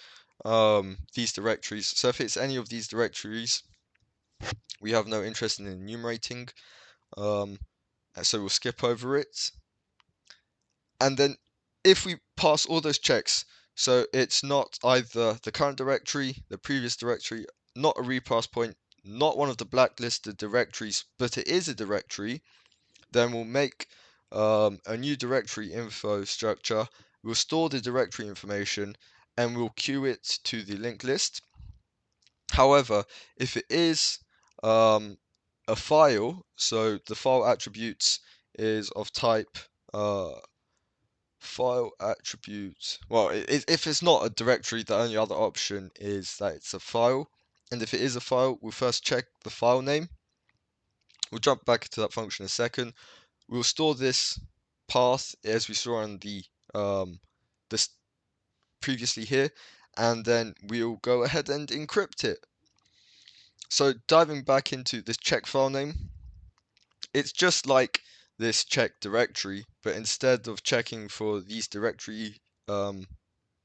these directories. So if it's any of these directories, we have no interest in enumerating. Um, so we'll skip over it. And then if we pass all those checks, so it's not either the current directory, the previous directory, not a repass point, not one of the blacklisted directories, but it is a directory, then we'll make a new directory info structure. We'll store the directory information and we'll queue it to the linked list. However, if it is a file, so the file attributes is of type file attribute. Well, if it's not a directory, the only other option is that it's a file. And if it is a file, we'll first check the file name. We'll jump back to that function in a second. We'll store this path as we saw on the this previously here, and then we'll go ahead and encrypt it. So diving back into this check file name, it's just like this check directory, but instead of checking for these directory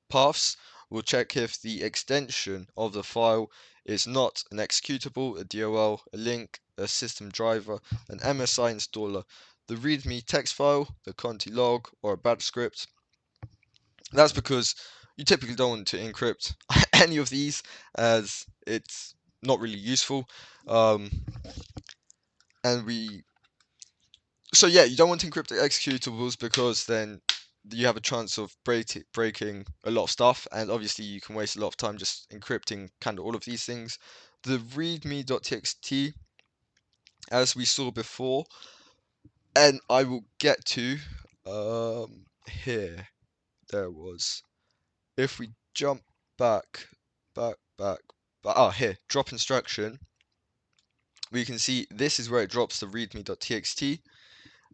paths, we'll check if the extension of the file is not an executable, a DOL, a link, a system driver, an MSI installer, the README text file, the Conti log, or a batch script. That's because you typically don't want to encrypt any of these, as it's not really useful. And so yeah, you don't want to encrypt the executables because then you have a chance of breaking a lot of stuff, and obviously you can waste a lot of time just encrypting kind of all of these things. The readme.txt, as we saw before, and I will get to here. There was. If we jump back, here, drop instruction, we can see this is where it drops the readme.txt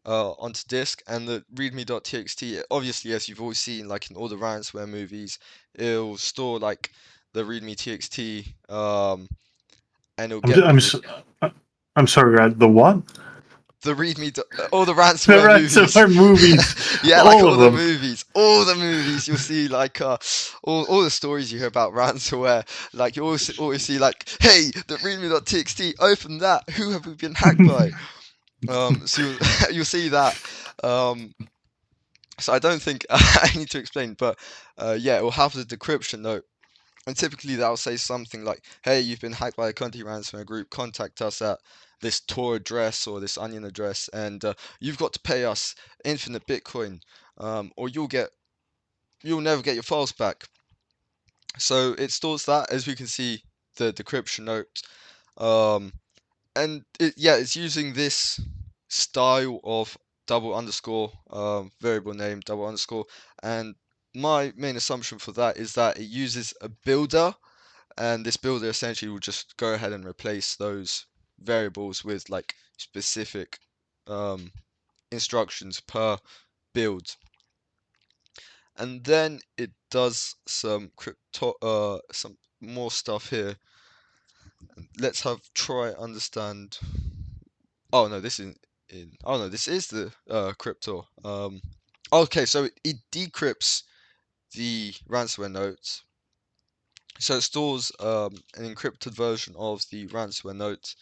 onto disk, and the readme.txt, obviously, as you've always seen, like in all the ransomware movies, it'll store like the readme.txt, and it'll I'm get the I'm sorry, Rad. The what? all the The ransomware movies. ransomware movies, Yeah, like all of them. all the movies you'll see, like all the stories you hear about ransomware, like you always see like, hey, the readme.txt, open that, who have we been hacked by? So you'll see that. So I don't think I need to explain, but yeah, it will have the decryption note. And typically that'll say something like, hey, you've been hacked by a Conti Ransomware group, contact us at this Tor address or this Onion address, and you've got to pay us infinite Bitcoin, or you'll never get your files back. So it stores that, as we can see, the decryption note. And it's using this style of double underscore, variable name, double underscore, and my main assumption for that is that it uses a builder, and this builder essentially will just go ahead and replace those variables with like specific instructions per build. And then it does some more stuff here. Let's try understand. Oh no, this is in. Oh no, this is the crypto. Okay, so it decrypts the ransomware notes. So it stores an encrypted version of the ransomware notes.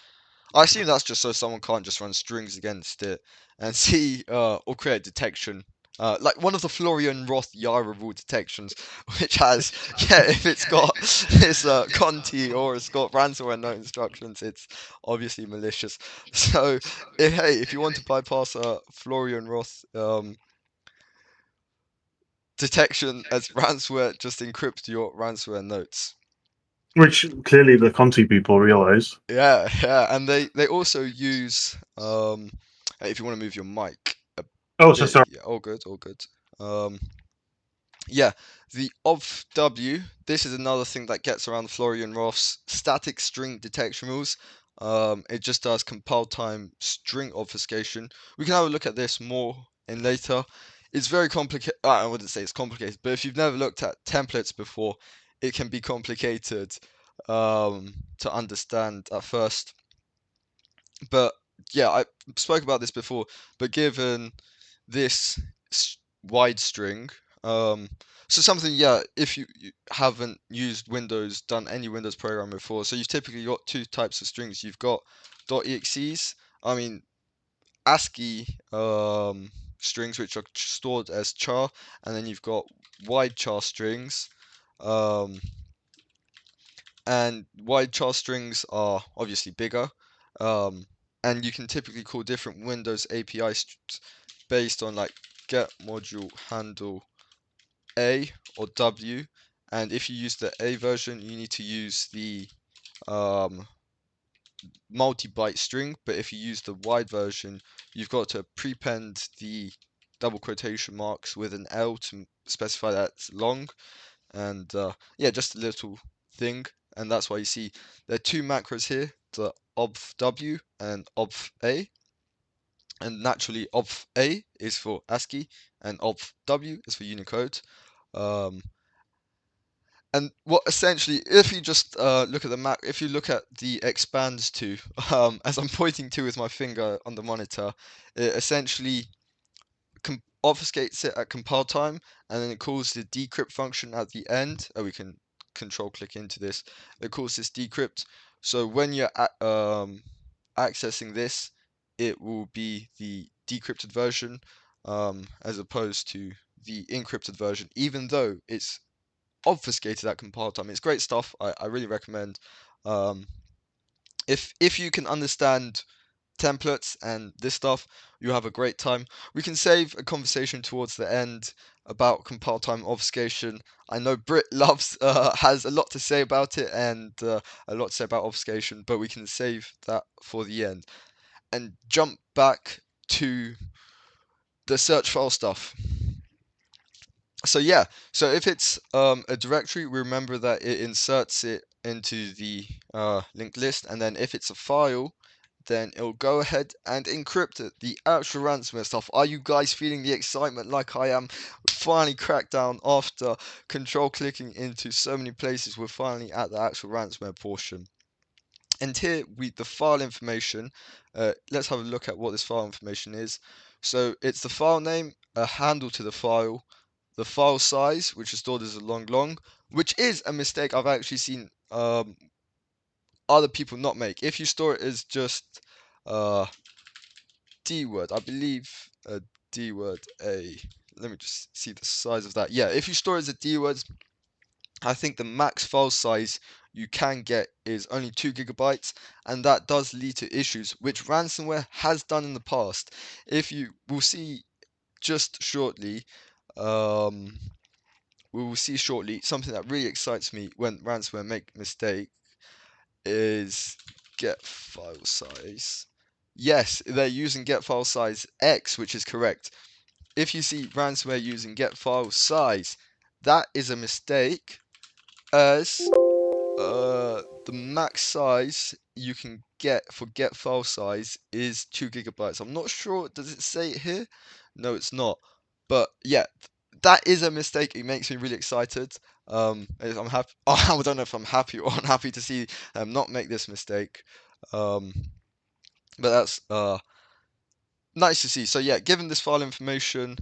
I assume that's just so someone can't just run strings against it and see or create detection Like one of the Florian Roth Yara rule detections, which has, yeah, if it's got this Conti or it's got ransomware note instructions, it's obviously malicious. So, if you want to bypass a Florian Roth detection as ransomware, just encrypt your ransomware notes. Which clearly the Conti people realise. Yeah, yeah, and they also use if you want to move your mic a Oh, so bit, sorry. yeah, all good, all good. Um, yeah, the OFW. This is another thing that gets around Florian Roth's static string detection rules. It just does compile time string obfuscation. We can have a look at this more in later. It's very complicated. I wouldn't say it's complicated, but if you've never looked at templates before, it can be complicated to understand at first. But yeah, I spoke about this before. But given this wide string, um, so something, yeah, if you haven't used Windows, done any Windows program before, so you've typically got two types of strings. You've got .exes, I mean ASCII strings, which are stored as char, and then you've got wide char strings. Um, and wide char strings are obviously bigger, um, and you can typically call different Windows API based on like get module handle A or W, and if you use the A version, you need to use the um, multi-byte string, but if you use the wide version, you've got to prepend the double quotation marks with an L to specify that it's long, and yeah, just a little thing, and that's why you see there are two macros here, the obfw and obfa, and naturally obfa is for ASCII and obfw is for Unicode. Um, and what essentially, if you just look at the map, if you look at the expands to, as I'm pointing to with my finger on the monitor, it essentially obfuscates it at compile time, and then it calls the decrypt function at the end. We can control click into this. It calls this decrypt. So when you're accessing this, it will be the decrypted version as opposed to the encrypted version, even though it's obfuscated at compile time. It's great stuff. I really recommend. Um, if you can understand templates and this stuff, you have a great time. We can save a conversation towards the end about compile time obfuscation. I know Brit loves has a lot to say about it and a lot to say about obfuscation, but we can save that for the end and jump back to the search file stuff. So yeah, so if it's a directory, we remember that it inserts it into the linked list, and then if it's a file, then it'll go ahead and encrypt it. The actual ransomware stuff. Are you guys feeling the excitement like I am? Finally cracked down after control clicking into so many places. We're finally at the actual ransomware portion. And here the file information. Let's have a look at what this file information is. So it's the file name, a handle to the file size, which is stored as a long, which is a mistake I've actually seen other people not make. If you store it as just uh, D word, I believe a D word a. Let me just see the size of that. Yeah, if you store it as a D word, I think the max file size you can get is only 2 gigabytes, and that does lead to issues, which ransomware has done in the past. If you will see just shortly, um, we will see shortly, something that really excites me when ransomware make mistake is get file size. Yes, they're using get file size X, which is correct. If you see ransomware using get file size, that is a mistake, as the max size you can get for get file size is 2 gigabytes. I'm not sure, does it say it here? No, it's not. But yeah, that is a mistake. It makes me really excited. I'm happy. I don't know if I'm happy or unhappy to see them not make this mistake. Um, but that's nice to see. So yeah, given this file information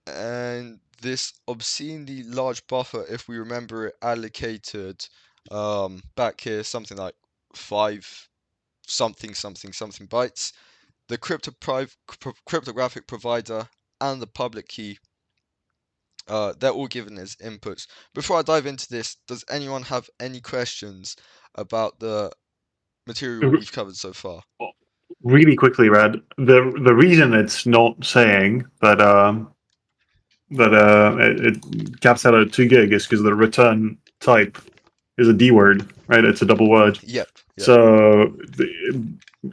and this obscenely large buffer, if we remember it allocated back here, something like 5 something bytes, the cryptographic provider and the public key, they're all given as inputs. Before I dive into this, does anyone have any questions about the material we've covered so far? Really quickly, Rad. The reason it's not saying that it caps out at 2 gig is because the return type is a D word, right? It's a double word. Yep, yep. So,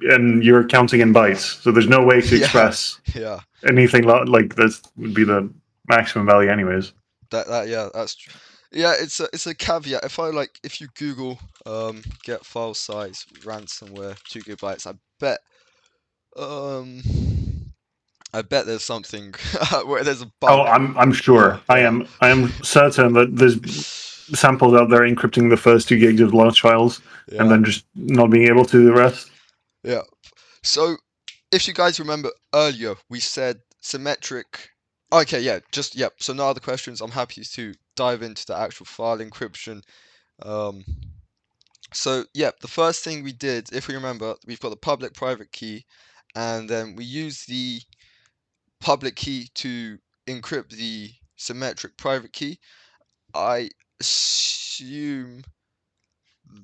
and you're counting in bytes, so there's no way to Yeah, express yeah. anything like this would be the maximum value, anyways. Yeah, yeah, it's a caveat. If you Google get file size ransomware 2 GB, um I bet there's something where there's a Oh, bug. I'm Yeah, sure. yeah. I am certain that there's samples out there encrypting the first 2 gigs of large files and Yeah, then just not being able to do the rest. yeah. So if you guys remember earlier, we said symmetric. Okay, yeah, just yep. So no other questions. I'm happy to dive into the actual file encryption. Um, so yep, the first thing we did, if we remember, we've got the public private key, and then we use the public key to encrypt the symmetric private key. I assume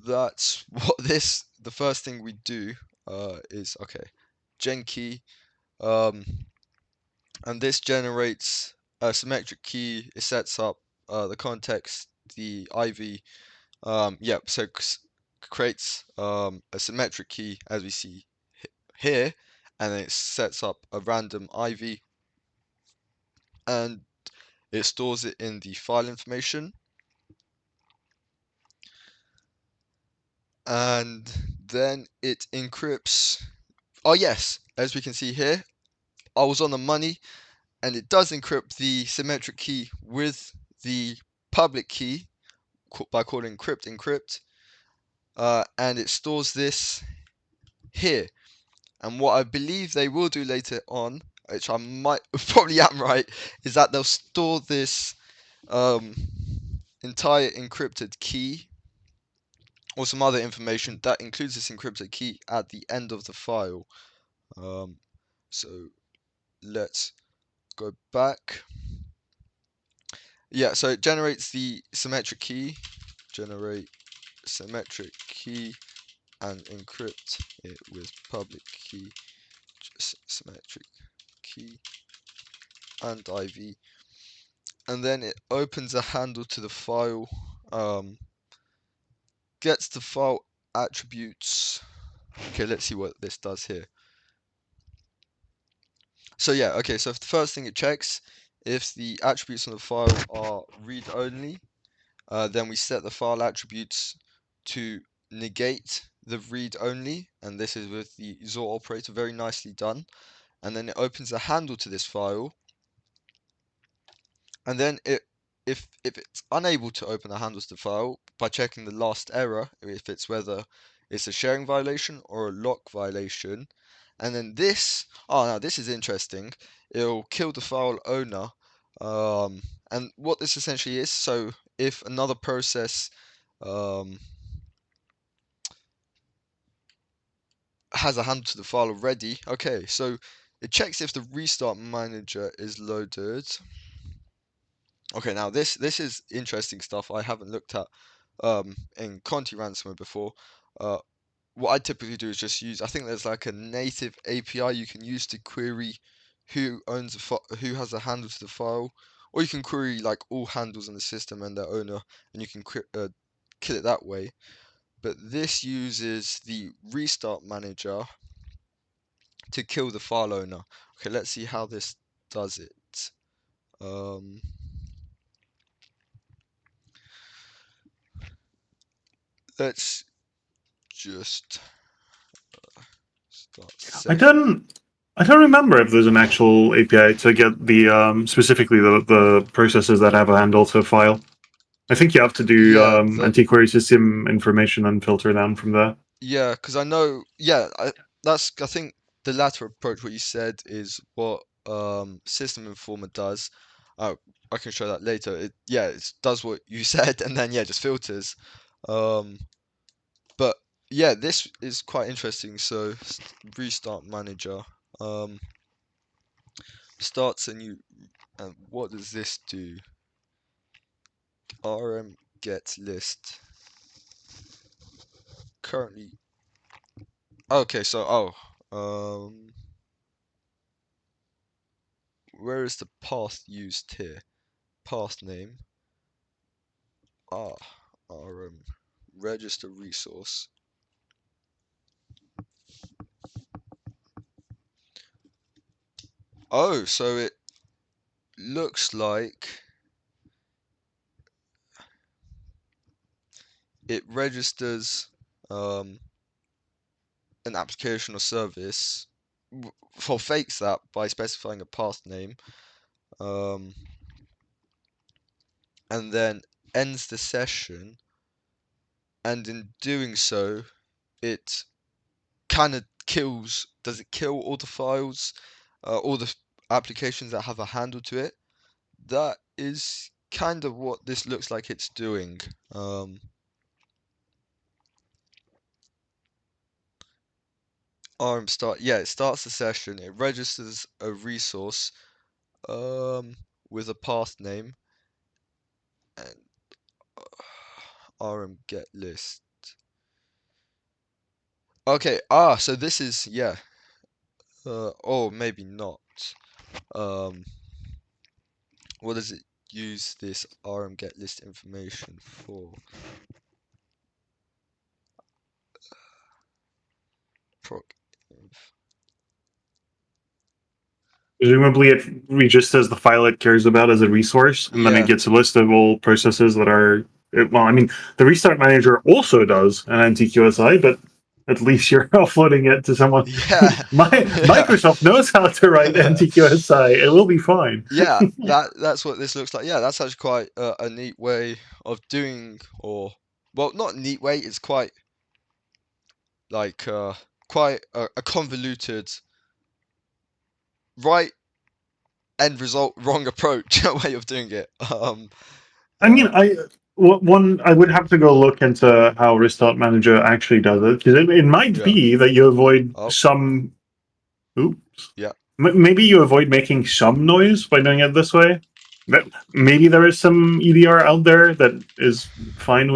that's what the first thing we do is okay, gen key. Um, and this generates a symmetric key. It sets up the context, the IV. Yep. So creates a symmetric key as we see here, and then it sets up a random IV, and it stores it in the file information, and then it encrypts. Oh yes, as we can see here, I was on the money, and it does encrypt the symmetric key with the public key by calling encrypt, and it stores this here. And what I believe they will do later on, which I might probably am right, is that they'll store this um, entire encrypted key or some other information that includes this encrypted key at the end of the file. Um, so let's go back. Yeah, so it generates the symmetric key, generate symmetric key, and encrypt it with public key, symmetric key, and IV. And then it opens a handle to the file, um, gets the file attributes. Okay, let's see what this does here. So yeah, okay, so if the first thing it checks, if the attributes on the file are read-only, then we set the file attributes to negate the read-only, and this is with the XOR operator, very nicely done. And then it opens a handle to this file, and then if it's unable to open the handles to file by checking the last error, if it's whether it's a sharing violation or a lock violation, and then this, oh now this is interesting, it'll kill the file owner, and what this essentially is, so if another process um, has a handle to the file already, okay, so it checks if the restart manager is loaded. Okay, now this is interesting stuff I haven't looked at in Conti Ransomware before. Uh, what I typically do is just use, I think there's like a native API you can use to query who owns who has a handle to the file, or you can query like all handles in the system and their owner, and you can kill it that way. But this uses the restart manager to kill the file owner. Okay, let's see how this does it. Um, let's just start I setting. don't I don't remember if there's an actual API to get the specifically the processes that have a handle to a file. I think you have to do Yeah, anti-query system information and filter down from there. yeah, because I know, I think the latter approach, what you said, is what System Informer does. Uh, I can show that later. It does what you said, and then yeah, just filters. Um, but yeah, this is quite interesting. So restart manager. Um, starts a new, and what does this do? RM get list. Currently, okay, so, where is the path used here? Path name, ah, RM, register resource. Oh, so it looks like it registers um, an application or service, for fakes that by specifying a path name, um, and then ends the session, and in doing so, it kind of kills. Does it kill all the files, all the applications that have a handle to it? That is kind of what this looks like it's doing. ARM start, yeah, it starts the session. It registers a resource um, with a path name, and RM get list. Okay, so this is, yeah. Oh, maybe not. Um, what does it use this RM get list information for? Proc inf. Presumably, it registers the file it cares about as a resource, and then it Yeah, gets a list of all processes that are. Well, I mean, the restart manager also does an anti-QSI, but at least you're offloading it to someone. yeah, yeah. Microsoft knows how to write anti-QSI. It will be fine. Yeah, that's what this looks like. Yeah, that's actually quite a neat way of doing, or well, not a neat way. It's quite like quite a convoluted right end result, wrong approach way of doing it. I mean, Uh, one I would have to go look into how Restart Manager actually does it because it might yeah. be that you avoid Oh, some. Oops. yeah. Maybe you avoid making some noise by doing it this way. Maybe there is some EDR out there that is fine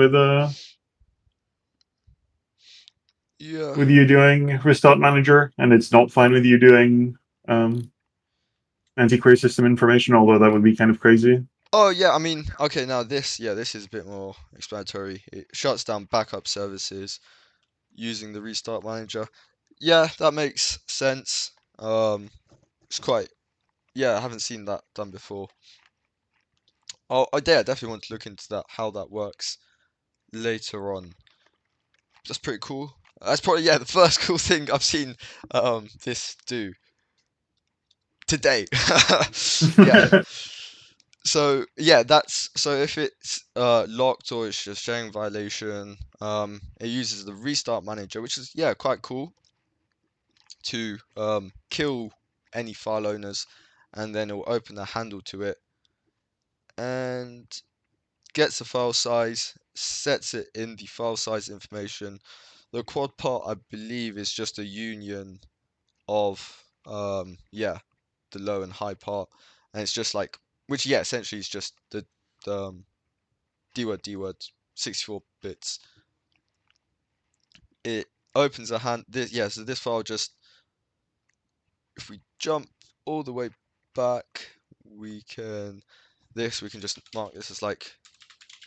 Yeah. with you doing Restart Manager, and it's not fine with you doing um, anti-query system information. Although that would be kind of crazy. Oh, yeah. I mean, okay. Now this, yeah, this is a bit more explanatory. It shuts down backup services using the restart manager. Yeah, that makes sense. It's quite. Yeah, I haven't seen that done before. Oh, yeah, I definitely want to look into that, how that works later on. That's pretty cool. That's probably, yeah, the first cool thing I've seen this do today. Yeah. So yeah, that's so if it's locked or it's just showing violation, it uses the restart manager, which is, yeah, quite cool, to kill any file owners, and then it will open a handle to it and gets the file size, sets it in the file size information. The quad part, I believe, is just a union of yeah, the low and high part, and it's just like, which, yeah, essentially is just the D word 64 bits. It opens a hand. This, yeah, so this file just, if we jump all the way back, we can we can just mark this as like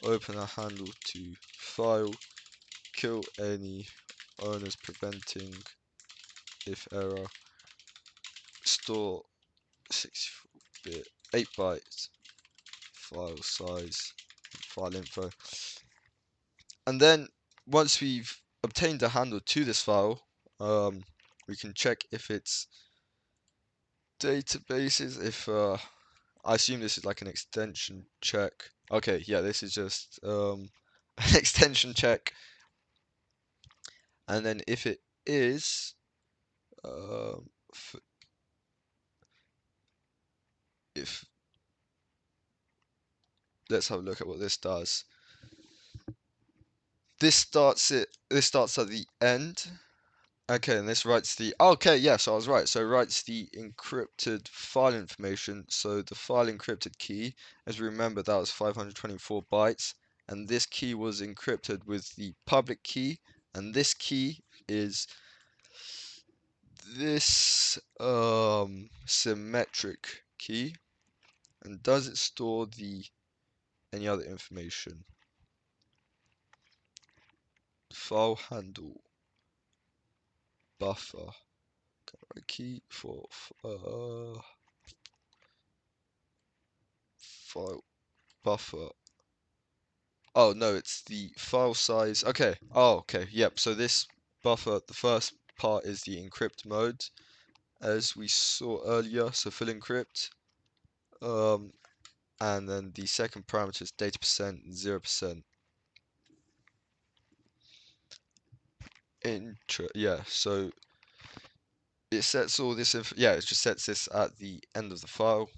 open a handle to file, kill any owners preventing if error, store 64-bit 8 bytes file size, file info. And then once we've obtained a handle to this file, we can check if it's databases. If I assume this is like an extension check. Okay, yeah, this is just an extension check. And then if it is, if let's have a look at what this does. This starts at the end, Okay, and this writes the okay, yes, I was right. So it writes the encrypted file information. So the file encrypted key, as we remember, that was 524 bytes, and this key was encrypted with the public key, and this key is this symmetric key. And does it store the any other information? File handle buffer. Right key for file buffer. Oh no, it's the file size. Okay. Oh, okay. Yep. So this buffer, the first part is the encrypt mode, as we saw earlier. So full encrypt. Um, and then the second parameter is data percent, 0%. Yeah. So it sets all this. Yeah, it just sets this at the end of the file.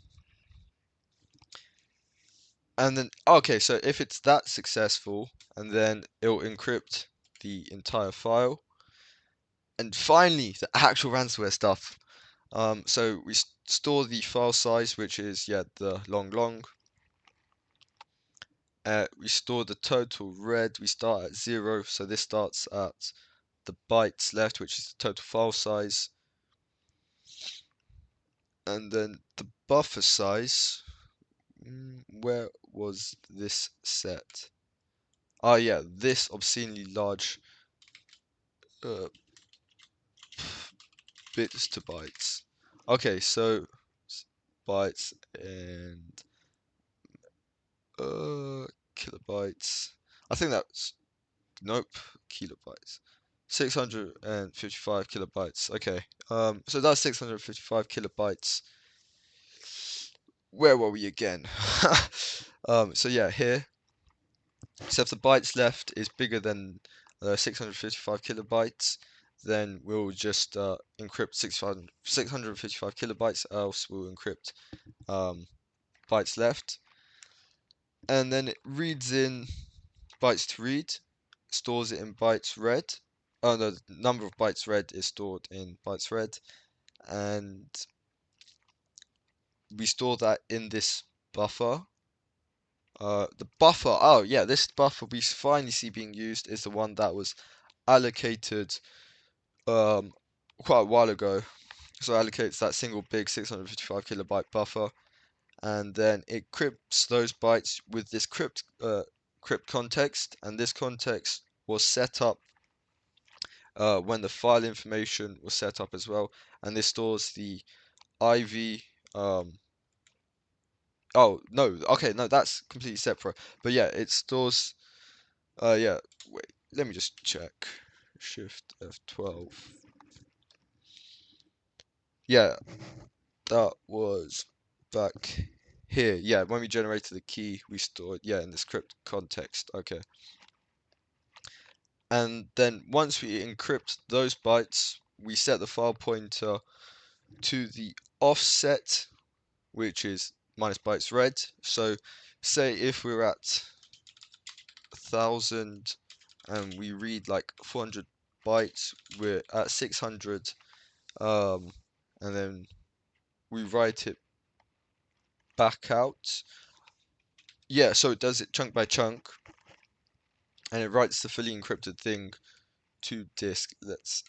And then, okay, so if it's that successful, and then it'll encrypt the entire file. And finally, the actual ransomware stuff. So we store the file size, which is, yeah, the long. We store the total read. We start at 0, so this starts at the bytes left, which is the total file size. And then the buffer size, where was this set? Oh yeah, this obscenely large uh, bits to bytes. Okay, so bytes and kilobytes. I think that's nope, kilobytes. 655 kilobytes. Okay. So that's 655 kilobytes. Where were we again? So yeah, here. So if the bytes left is bigger than 655 kilobytes, then we'll just encrypt 655 kilobytes, else we'll encrypt bytes left. And then it reads in bytes to read, stores it in bytes read. Oh no, the number of bytes read is stored in bytes read, and we store that in this buffer. The buffer, oh yeah, this buffer we finally see being used is the one that was allocated um, quite a while ago. So it allocates that single big 655 kilobyte buffer, and then it crypts those bytes with this crypt context, and this context was set up when the file information was set up as well, and this stores the IV. Oh no, okay, no, that's completely separate. But yeah, it stores. Yeah, wait, let me just check. Shift F12. Yeah, that was back here. Yeah, when we generated the key, we stored, yeah, in the script context. Okay. And then once we encrypt those bytes, we set the file pointer to the offset, which is minus bytes read. So say if we're at 1,000 and we read like 400 bytes, we're at 600, um, and then we write it back out. Yeah, so it does it chunk by chunk, and it writes the fully encrypted thing to disk. Let's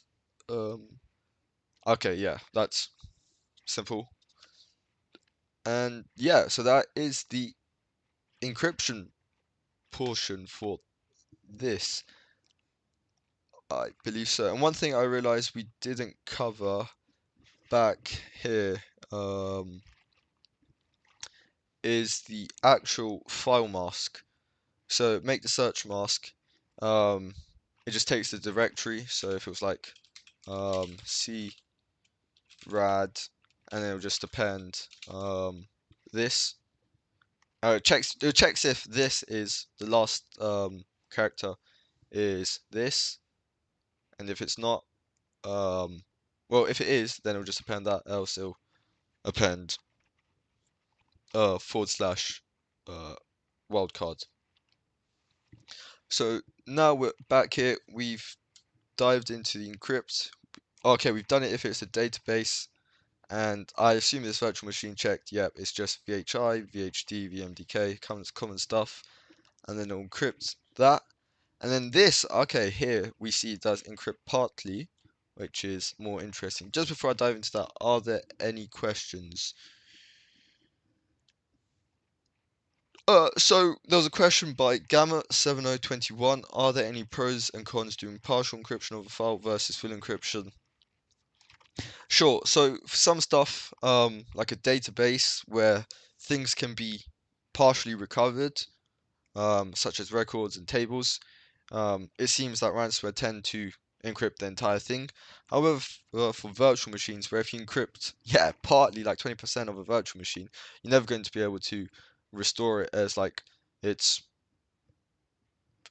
okay, yeah, that's simple. And yeah, so that is the encryption portion for this, I believe so. And one thing I realized we didn't cover back here is the actual file mask. So make the search mask. It just takes the directory. So if it was like C rad, and then it'll just append this. It checks if this is the last character is this, and if it's not, well, if it is, then it'll just append that. Else it'll append forward slash wildcard. So now we're back here. We've dived into the encrypt. Okay, we've done it if it's a database, and I assume this virtual machine checked. Yep, it's just VHI, VHD, VMDK, common stuff, and then it'll encrypt that. And then this, okay, here we see it does encrypt partly, which is more interesting. Just before I dive into that, are there any questions? So there was a question by Gamma7021. Are there any pros and cons doing partial encryption of a file versus full encryption? Sure. So for some stuff, like a database where things can be partially recovered, such as records and tables, it seems that ransomware tend to encrypt the entire thing. However, for virtual machines, where if you encrypt, yeah, partly like 20% of a virtual machine, you're never going to be able to restore it as like it's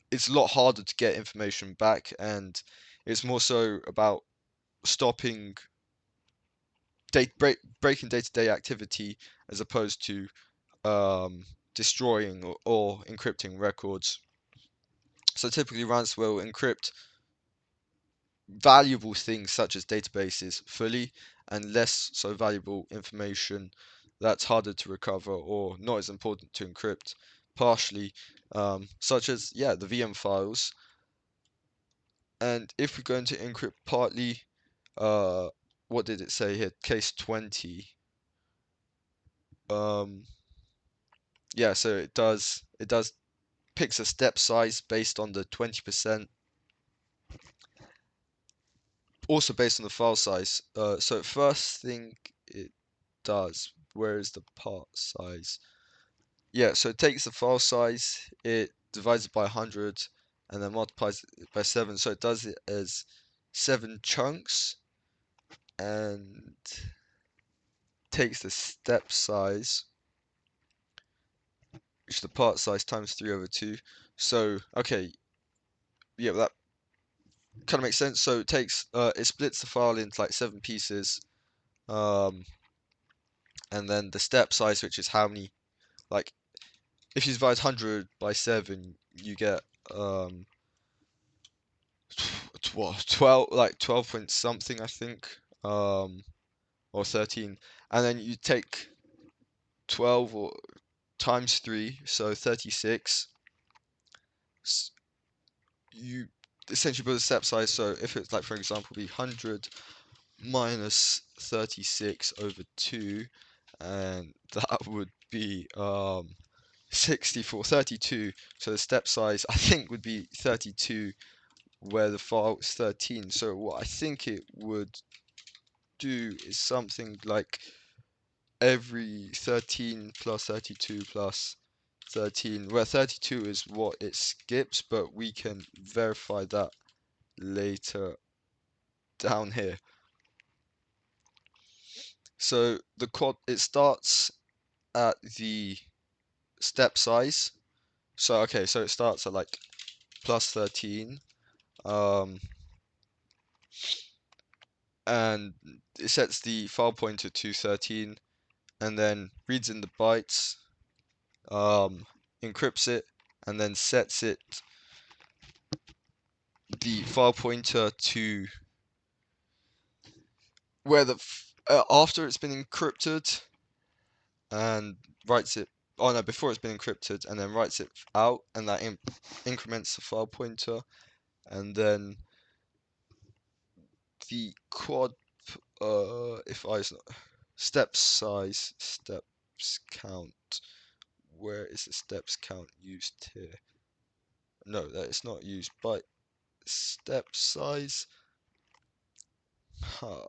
it's a lot harder to get information back, and it's more so about stopping breaking day-to-day activity as opposed to um, destroying or encrypting records. So typically ransomware will encrypt valuable things such as databases fully, and less so valuable information that's harder to recover or not as important to encrypt partially, such as, yeah, the VM files. And if we're going to encrypt partly, uh, what did it say here? Case 20. Um, yeah, so it does picks a step size based on the 20%, also based on the file size. So first thing it does, where is the part size? Yeah, so it takes the file size, it divides it by 100, and then multiplies it by 7. So it does it as 7 chunks, and takes the step size, which is the part size, times 3/2. So, okay, yeah, that kind of makes sense. So it splits the file into like 7 pieces, um, and then the step size, which is how many, like, if you divide 100 by 7, you get, 12, like 12 point something, I think, or 13. And then you take 12 or times 3, so 36. You essentially put a step size, so if it's like, for example, be 100 minus 36 over 2, and that would be 64, 32. So the step size, I think, would be 32, where the file is 13. So what I think it would do is something like every 13 plus 32 plus 13, where 32 is what it skips, but we can verify that later down here. So it starts at the step size. So okay, so it starts at like plus 13, um, and it sets the file pointer to 13, and then reads in the bytes, um, encrypts it, and then sets the file pointer to where after it's been encrypted, and writes it. Oh no, before it's been encrypted, and then writes it out, and that increments the file pointer, and then the quad. If I step size, steps count. Where is the steps count used here? No, that is not used. But step size. Huh.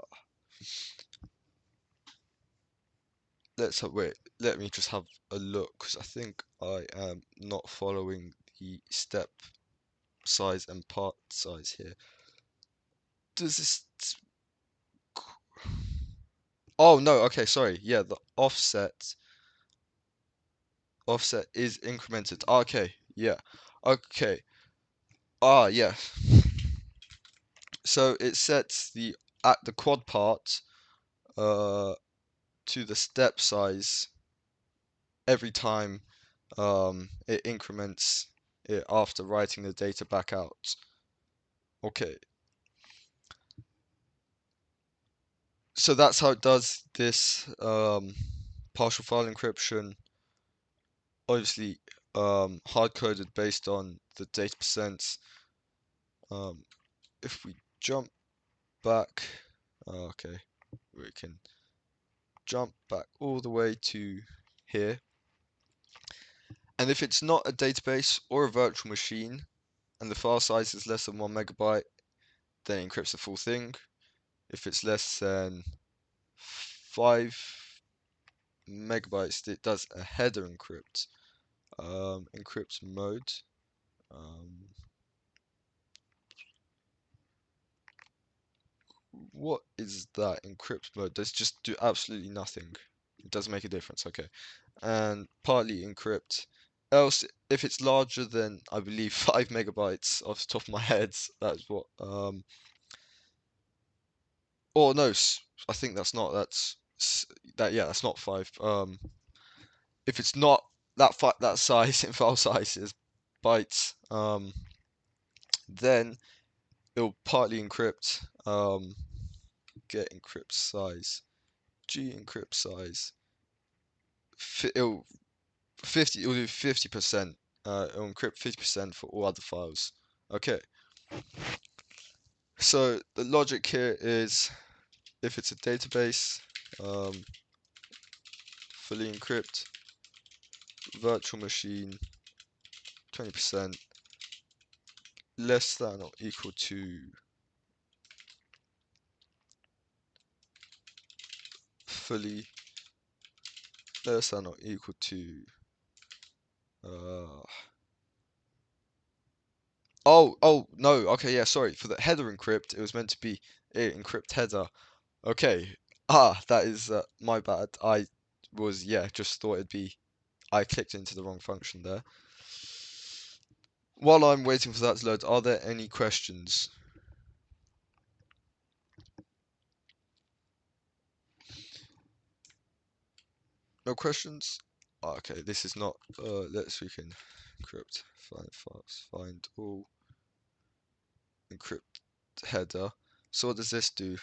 Wait. Let me just have a look, because I think I am not following the step size and part size here. Does this? Oh no. Okay, sorry. Yeah, the offset is incremented. Okay. Yeah. Okay. Yeah. So it sets the quad part uh to the step size every time it increments it after writing the data back out. Okay. So that's how it does this partial file encryption. Obviously, hard coded based on the data percents. Um, if we jump back, okay, we can jump back all the way to here. And if it's not a database or a virtual machine, and the file size is less than 1 MB, then it encrypts the full thing. If it's less than 5 MB, it does a header encrypt. Encrypt mode. Um, what is that encrypt mode? Does just do absolutely nothing. It doesn't make a difference. Okay, and partly encrypt. Else, if it's larger than I believe 5 MB off the top of my head, that's what. Or no, I think that's not. That. Yeah, that's not 5. If it's not that size in file size is bytes, then it'll partly encrypt. Get encrypt size. G encrypt size. It'll 50. It'll do 50%. It'll encrypt 50% for all other files. Okay. So the logic here is if it's a database, um, fully encrypt, virtual machine, 20% less than or equal to fully less than or equal to uh oh no, okay, yeah, sorry, for the header encrypt it was meant to be encrypt header. Okay, that is my bad. I was, yeah, just thought it'd be, I clicked into the wrong function there. While I'm waiting for that to load, are there any questions? No questions? Okay, this is not we can encrypt find files, find all, encrypt header. So what does this do?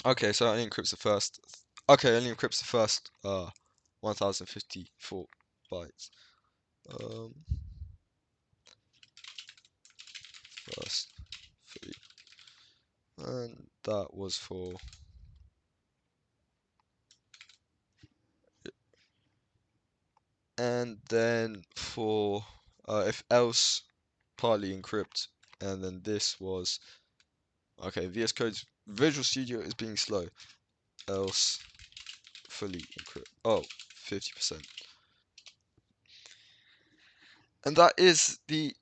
Okay, so it only encrypts the first. Okay, it only encrypts the first 1054 bytes. Um, First three, and that was for. And then for if else, partly encrypt, and then this was okay. VS Code's Visual Studio is being slow. Else fully encrypt. Oh, 50%. And that is the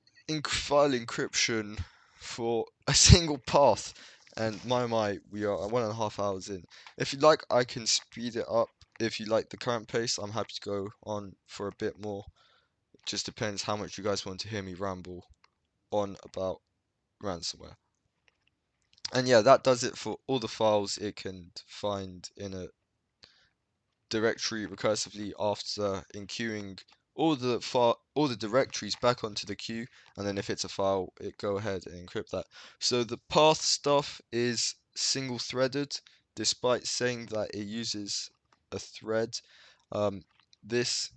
file encryption for a single path. And my, we are 1.5 hours in. If you like, I can speed it up. If you like the current pace, I'm happy to go on for a bit more. It just depends how much you guys want to hear me ramble on about ransomware. And yeah, that does it for all the files it can find in a directory recursively after enqueuing all the directories back onto the queue, and then if it's a file, it go ahead and encrypt that. So the path stuff is single threaded, despite saying that it uses a thread. This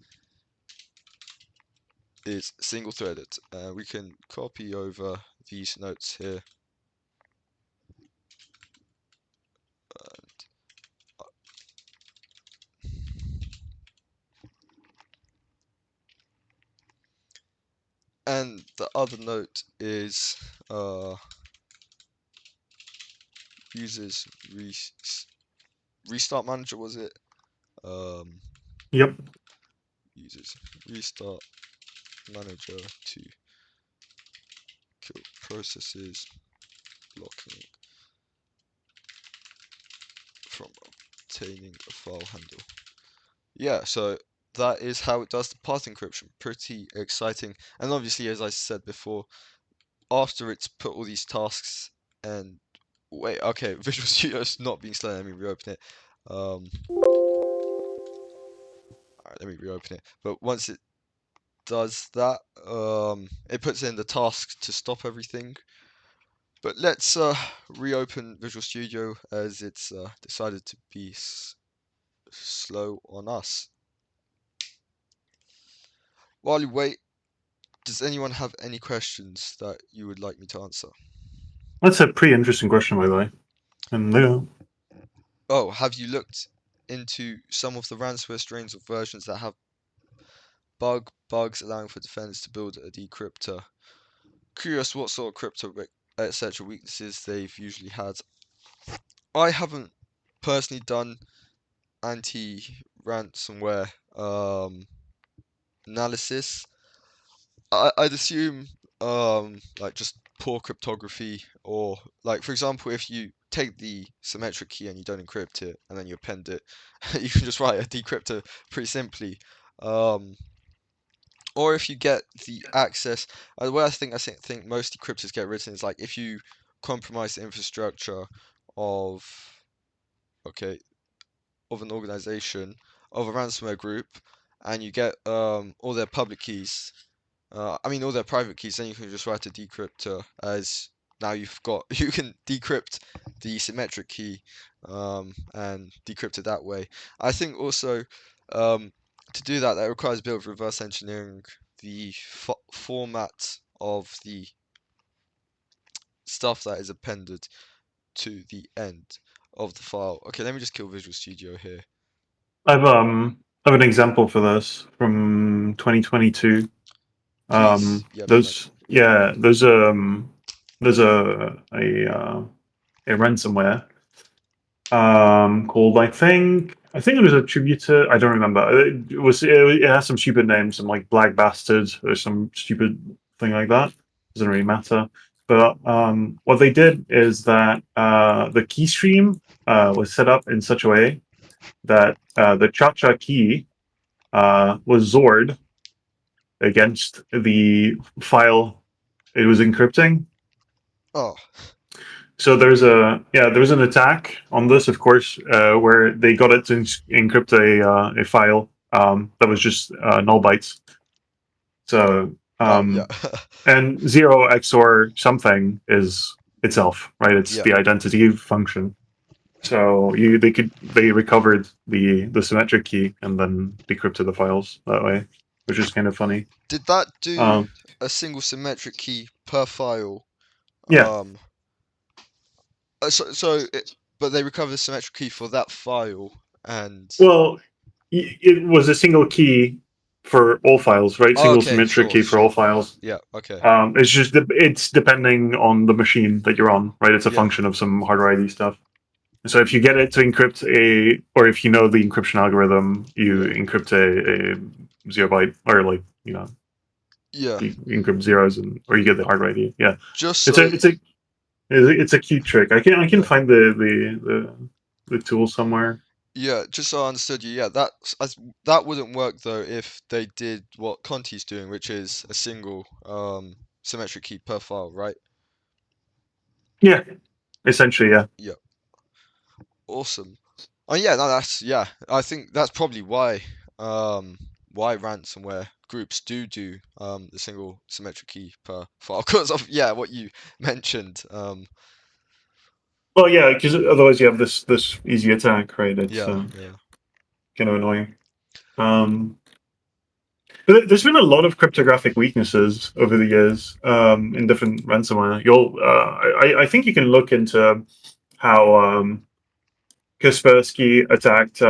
is single threaded. We can copy over these notes here. And the other note is uses restart manager, was it? Um, Yep. Uses restart manager to kill processes, blocking from obtaining a file handle. Yeah, so that is how it does the path encryption. Pretty exciting. And obviously, as I said before, after it's put all these tasks and wait, okay, Visual Studio is not being slow. Let me reopen it. Alright, let me reopen it. But once it does that, it puts in the task to stop everything. But let's reopen Visual Studio as it's decided to be slow on us. While you wait, does anyone have any questions that you would like me to answer? That's a pretty interesting question, by the way. And Oh, have you looked into some of the ransomware strains or versions that have bugs allowing for defenders to build a decryptor? Curious what sort of crypto etc. weaknesses they've usually had. I haven't personally done anti-ransomware analysis. I'd assume like just poor cryptography, or like for example if you take the symmetric key and you don't encrypt it and then you append it, you can just write a decryptor pretty simply. Um, or if you get the access, the way I think most decryptors get written is like if you compromise the infrastructure of okay of an organization of a ransomware group and you get all their public keys, I mean all their private keys, then you can just write a decryptor as now you've got you can decrypt the symmetric key and decrypt it that way. I think also to do that requires a bit of reverse engineering the format of the stuff that is appended to the end of the file. Okay, let me just kill Visual Studio here. I have an example for this from 2022. Please, yeah, be my Those yeah, there's a ransomware called I think it was attributed. I don't remember. It has some stupid name, some like Black Bastard or some stupid thing like that. Doesn't really matter. But what they did is that the key stream was set up in such a way that the cha-cha key was Zord against the file it was encrypting. oh So there's an attack on this, of course, where they got it to encrypt a file that was just null bytes. So oh yeah and zero XOR something is itself, right? It's yeah the identity function. So they recovered the symmetric key and then decrypted the files that way, which is kind of funny. Did that do Um, a single symmetric key per file? yeah. Um, but they recover the symmetric key for that file, and Well, it was a single key for all files, right? oh, Single okay, symmetric sure, key for all sure, files. yeah, okay, It's just it's depending on the machine that you're on, right? It's a yeah, function of some hardware ID stuff. So if you get it to encrypt or if you know the encryption algorithm, you yeah, encrypt a 0 byte, or like yeah. you encrypt zeros, or you get the hardware ID. Yeah, Just it's a so, it's a it's a cute trick. I can yeah, find the tool somewhere. yeah. Just so I understood you, yeah. That wouldn't work though if they did what Conti's doing, which is a single symmetric key per file, right? Yeah, essentially, yeah. Yeah, awesome. Oh yeah, no, that's yeah. I think that's probably why ransomware groups do the single symmetric key per file because of yeah what you mentioned. Well, yeah, because otherwise you have this easy attack, right? It's Yeah, yeah, kind of annoying. Um, but there's been a lot of cryptographic weaknesses over the years in different ransomware. I think you can look into how Kaspersky attacked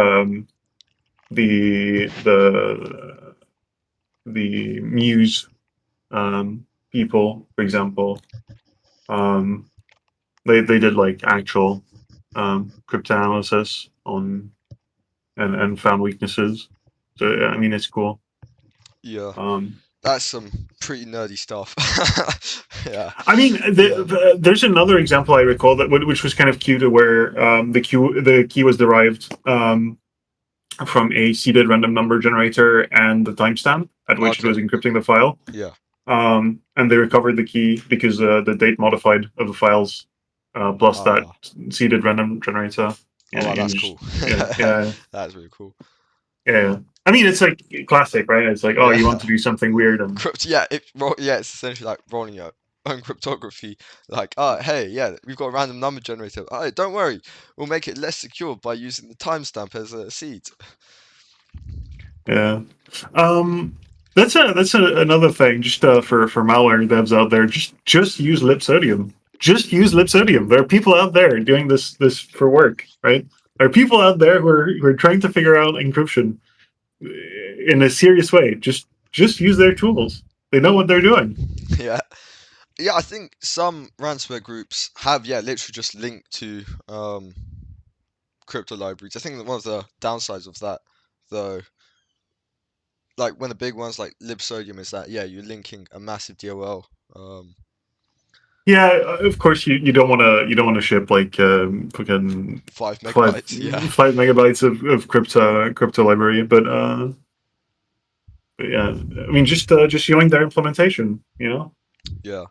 the the the Muse people, for example. Um, they did like actual cryptanalysis on and found weaknesses. So I mean, it's cool. yeah. Um, That's some pretty nerdy stuff. Yeah, I mean, yeah. there's another example I recall that which was kind of cute, where the key was derived from a seeded random number generator and the timestamp at which it Okay, was encrypting the file. yeah. And they recovered the key because the date modified of the files plus that Ah, seeded random generator. oh Yeah, wow, and that's just cool. yeah. That's really cool. Yeah. I mean, it's like classic, right? It's like, oh, Yeah. you want to do something weird, and Yeah, yeah, it's essentially like rolling your own cryptography. Like, hey, yeah, we've got a random number generator. Don't worry, we'll make it less secure by using the timestamp as a seed. Yeah. Um, another thing. Just for malware devs out there, just use Lipsodium. Just use Lipsodium. There are people out there doing this for work, right? There are people out there who are trying to figure out encryption in a serious way. Just use their tools. They know what they're doing. Yeah. Yeah, I think some ransomware groups have, yeah, literally just linked to crypto libraries. I think that one of the downsides of that, though, like one of the big ones like Libsodium is that, yeah, you're linking a massive DOL, Yeah, of course you don't want to ship like fucking 5 megabytes. Yeah, 5 megabytes of crypto library, but yeah, I mean just showing their implementation, you know. yeah.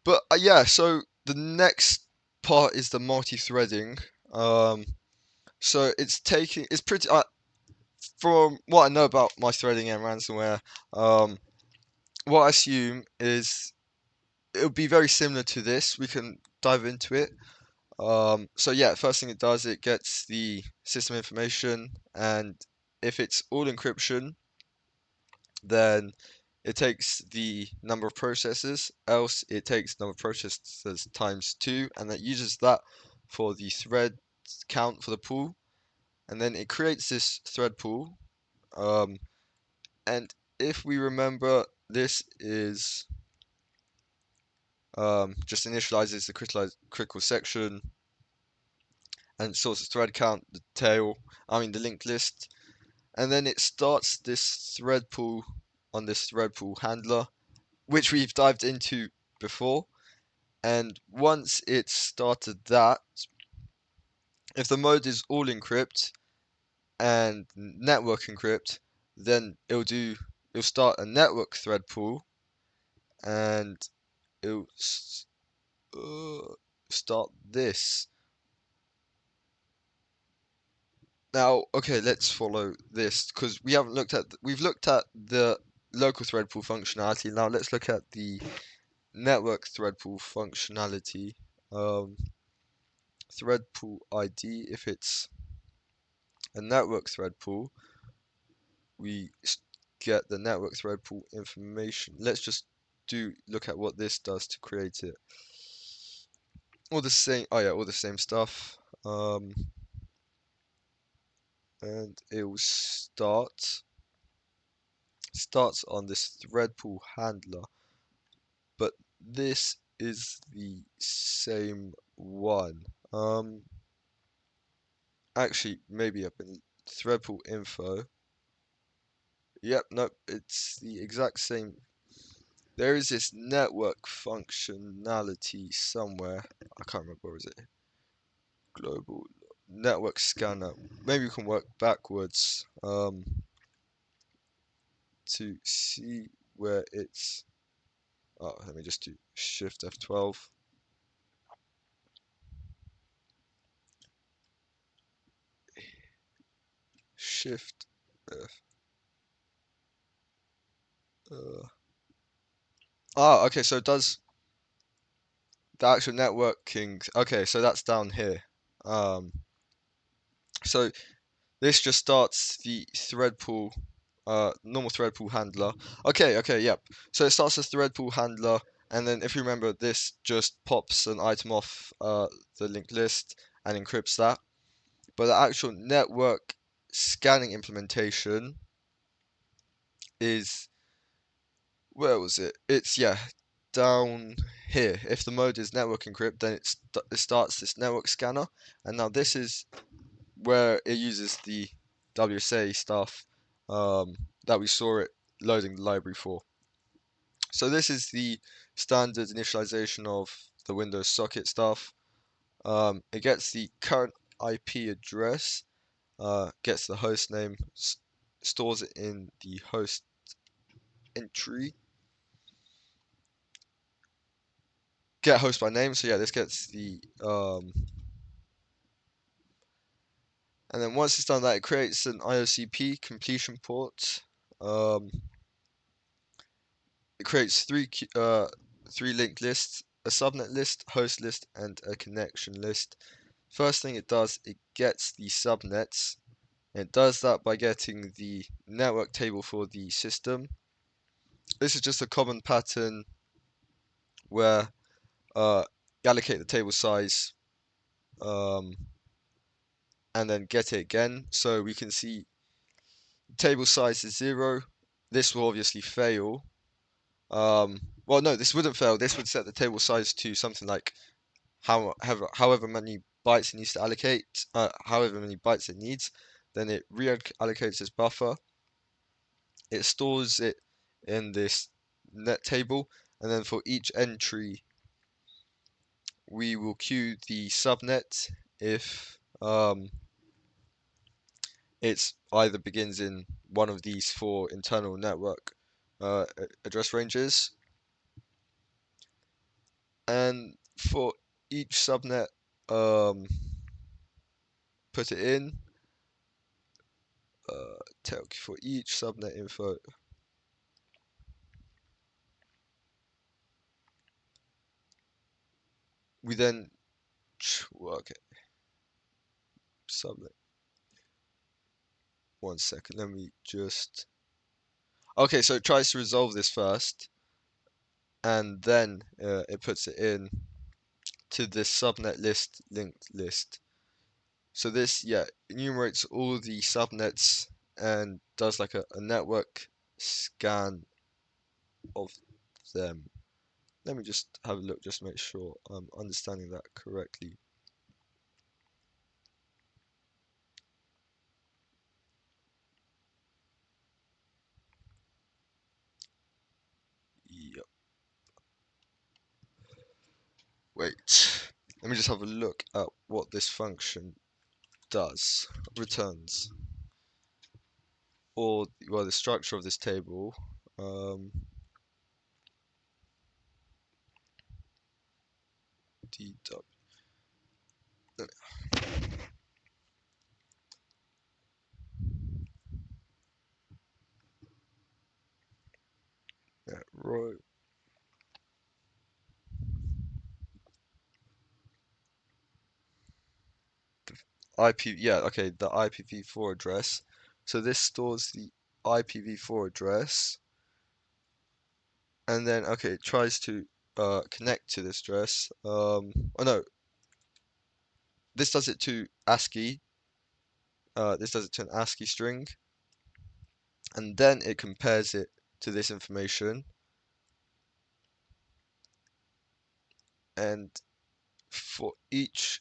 But yeah, so the next part is the multi-threading. Um, so it's pretty, from what I know about multi-threading and ransomware, um, what I assume is it'll be very similar to this. We can dive into it. So yeah, first thing it does, it gets the system information, and if it's all encryption, then it takes the number of processes, else it takes number of processes times 2, and that uses that for the thread count for the pool, and then it creates this thread pool. Um, and if we remember, this is just initializes the critical section and stores the thread count, the tail, the linked list, and then it starts this thread pool on this thread pool handler, which we've dived into before. And once it's started that, if the mode is all encrypt and network encrypt, then it'll start a network thread pool, and it'll start this. Now, okay, let's follow this because we've looked at the local thread pool functionality. Now let's look at the network thread pool functionality. Um, Thread pool ID. If it's a network thread pool, we get the network thread pool information. Let's just look at what this does to create it. All the same. Oh yeah, all the same stuff. And it will starts on this thread pool handler, but this is the same one. Actually, maybe up in thread pool info. Yep, nope, it's the exact same. There is this network functionality somewhere. I can't remember, where is it? Global network scanner. Maybe we can work backwards to see where it's. Oh, let me just do Shift F12. Shift F. Uh, okay, so it does the actual networking. Okay, so that's down here. Um, so this just starts the thread pool, normal thread pool handler. Okay, yep. So it starts the thread pool handler, and then if you remember, this just pops an item off the linked list and encrypts that. But the actual network scanning implementation is, where was it? It's, yeah, down here. If the mode is network encrypt, then it starts this network scanner, and now this is where it uses the WSA stuff that we saw it loading the library for. So this is the standard initialization of the Windows socket stuff. It gets the current IP address, gets the host name, stores it in the host entry, get host by name. So yeah, this gets the and then once it's done that, it creates an IOCP completion port. Um, it creates 3 linked lists, a subnet list, host list, and a connection list. First thing it does, it gets the subnets. It does that by getting the network table for the system. This is just a common pattern where you allocate the table size um, and then get it again. So we can see table size is 0. This will obviously fail. Well, no, this wouldn't fail. This would set the table size to something like however many bytes it needs to allocate, however many bytes it needs. Then it reallocates this buffer. It stores it in this net table, and then for each entry, we will queue the subnet if it's either begins in one of these 4 internal network address ranges. And for each subnet, put it in. For each subnet info, we then okay, subnet. One second, let me just. Okay, so it tries to resolve this first, and then it puts it in to this subnet list linked list. So this, yeah, enumerates all the subnets and does like a network scan of them. Let me just have a look, just make sure I'm understanding that correctly. Yep. Wait. Let me just have a look at what this function does. Returns. Or, well, the structure of this table. Um, DW. Yeah, right. Yeah, okay, the IPv4 address. So this stores the IPv4 address, and then okay, it tries to connect to this address. Oh no, this does it to ASCII. This does it to an ASCII string, and then it compares it to this information, and for each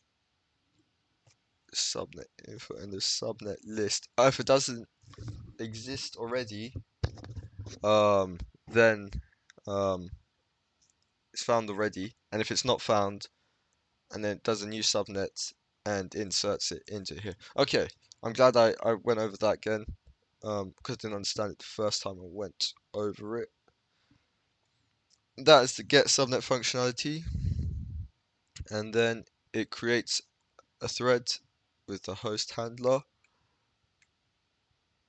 subnet info in the subnet list, if it doesn't exist already, then um, it's found already, and if it's not found, and then it does a new subnet and inserts it into here. Okay, I'm glad I went over that again, because I didn't understand it the first time I went over it. That is the get subnet functionality, and then it creates a thread with the host handler,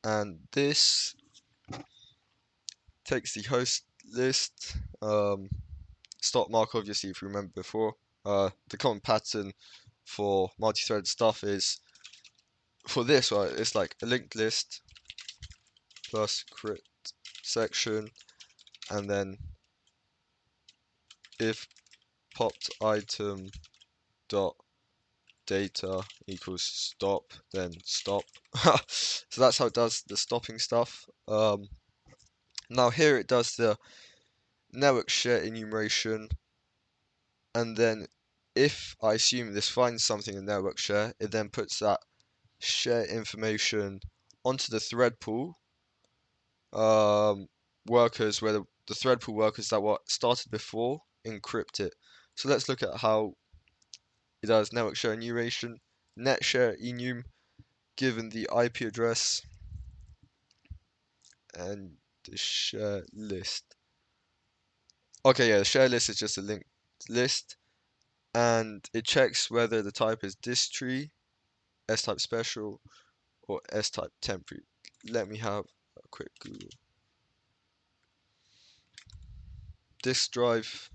and this takes the host list. Stop mark, obviously, if you remember before. The common pattern for multi-thread stuff is for this, right? It's like a linked list plus crypt section, and then if popped item dot data equals stop, then stop. So that's how it does the stopping stuff. Now here it does the network share enumeration, and then if I assume this finds something in network share, it then puts that share information onto the thread pool workers, where the thread pool workers that were started before encrypt it. So let's look at how it does network share enumeration. Net share enum given the IP address and the share list. Okay, yeah, the share list is just a linked list, and it checks whether the type is distree, S-type special, or S-type temporary. Let me have a quick Google. Disk drive.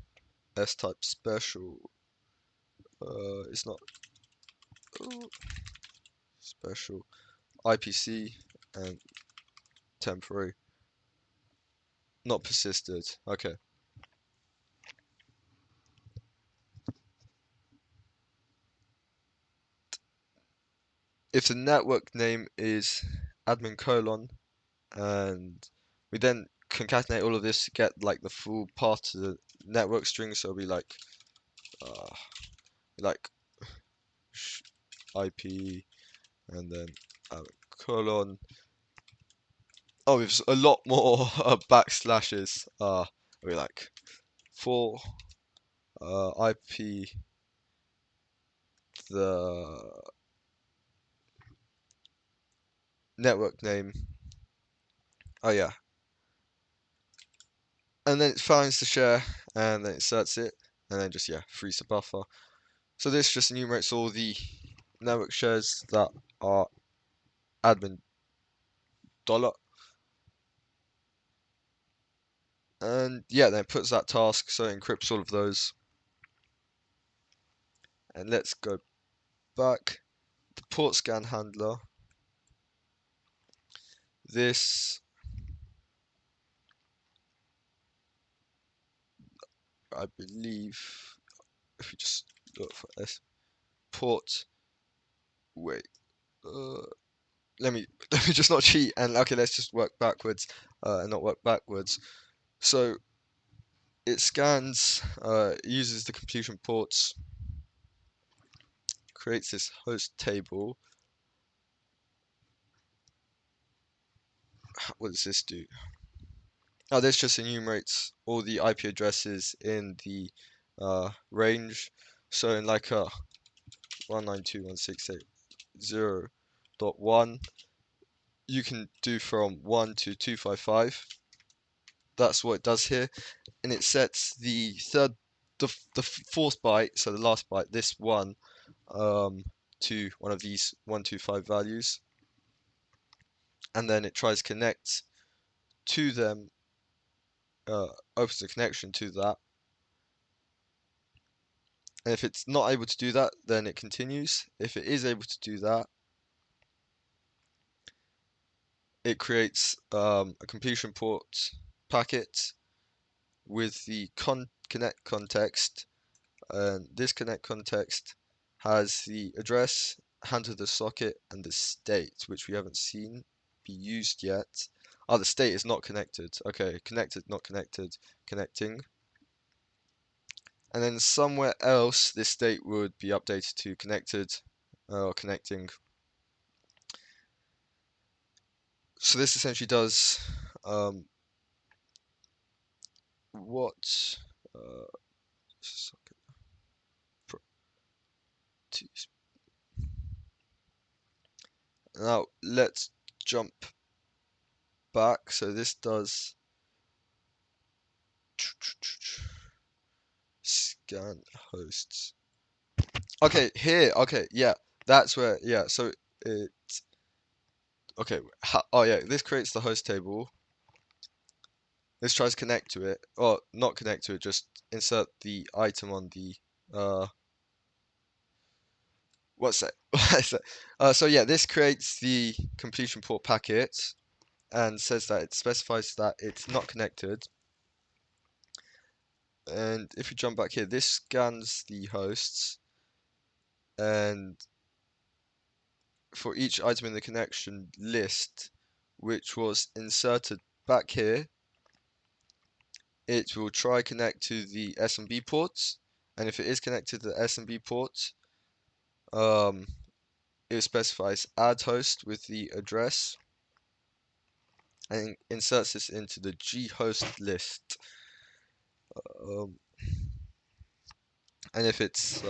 S-type special. It's not special. IPC and temporary. Not persisted. Okay. If the network name is admin colon, and we then concatenate all of this to get like the full part of the network string, so it'll be uh, like IP and then colon. Oh, we've a lot more backslashes. We like for IP the network name. Oh yeah, and then it finds the share and then inserts it and then just yeah frees the buffer. So this just enumerates all the network shares that are admin dollar, and yeah, then it puts that task so it encrypts all of those. And let's go back. The port scan handler. This I believe if you just look for S port. Wait. Uh, let me just not cheat and okay, let's just work backwards and not work backwards. So it scans, uses the completion ports, creates this host table. What does this do? Oh, this just enumerates all the IP addresses in the range. So in like a 192.168.0.1, you can do from 1 to 255. That's what it does here, and it sets the fourth byte, so the last byte, this one, to one of these 125 values, and then it tries to connect to them, opens a connection to that, and if it's not able to do that, then it continues. If it is able to do that, it creates a completion port packet with the connect context, and this connect context has the address, handle the socket, and the state, which we haven't seen be used yet. Oh, the state is not connected. Okay, connected, not connected, connecting. And then somewhere else, this state would be updated to connected or connecting. So this essentially does what socket now let's jump back. So this does scan hosts. Okay, here. Okay, yeah, that's where. Yeah, so it. Okay, oh yeah, this creates the host table. This tries to connect to it, or not connect to it, just insert the item on the. What's that? What's that? So yeah, this creates the completion port packet and says that it specifies that it's not connected. And if you jump back here, this scans the hosts, and for each item in the connection list, which was inserted back here, it will try connect to the SMB ports, and if it is connected to the SMB port, it specifies add host with the address and inserts this into the ghost list. Um, and if it's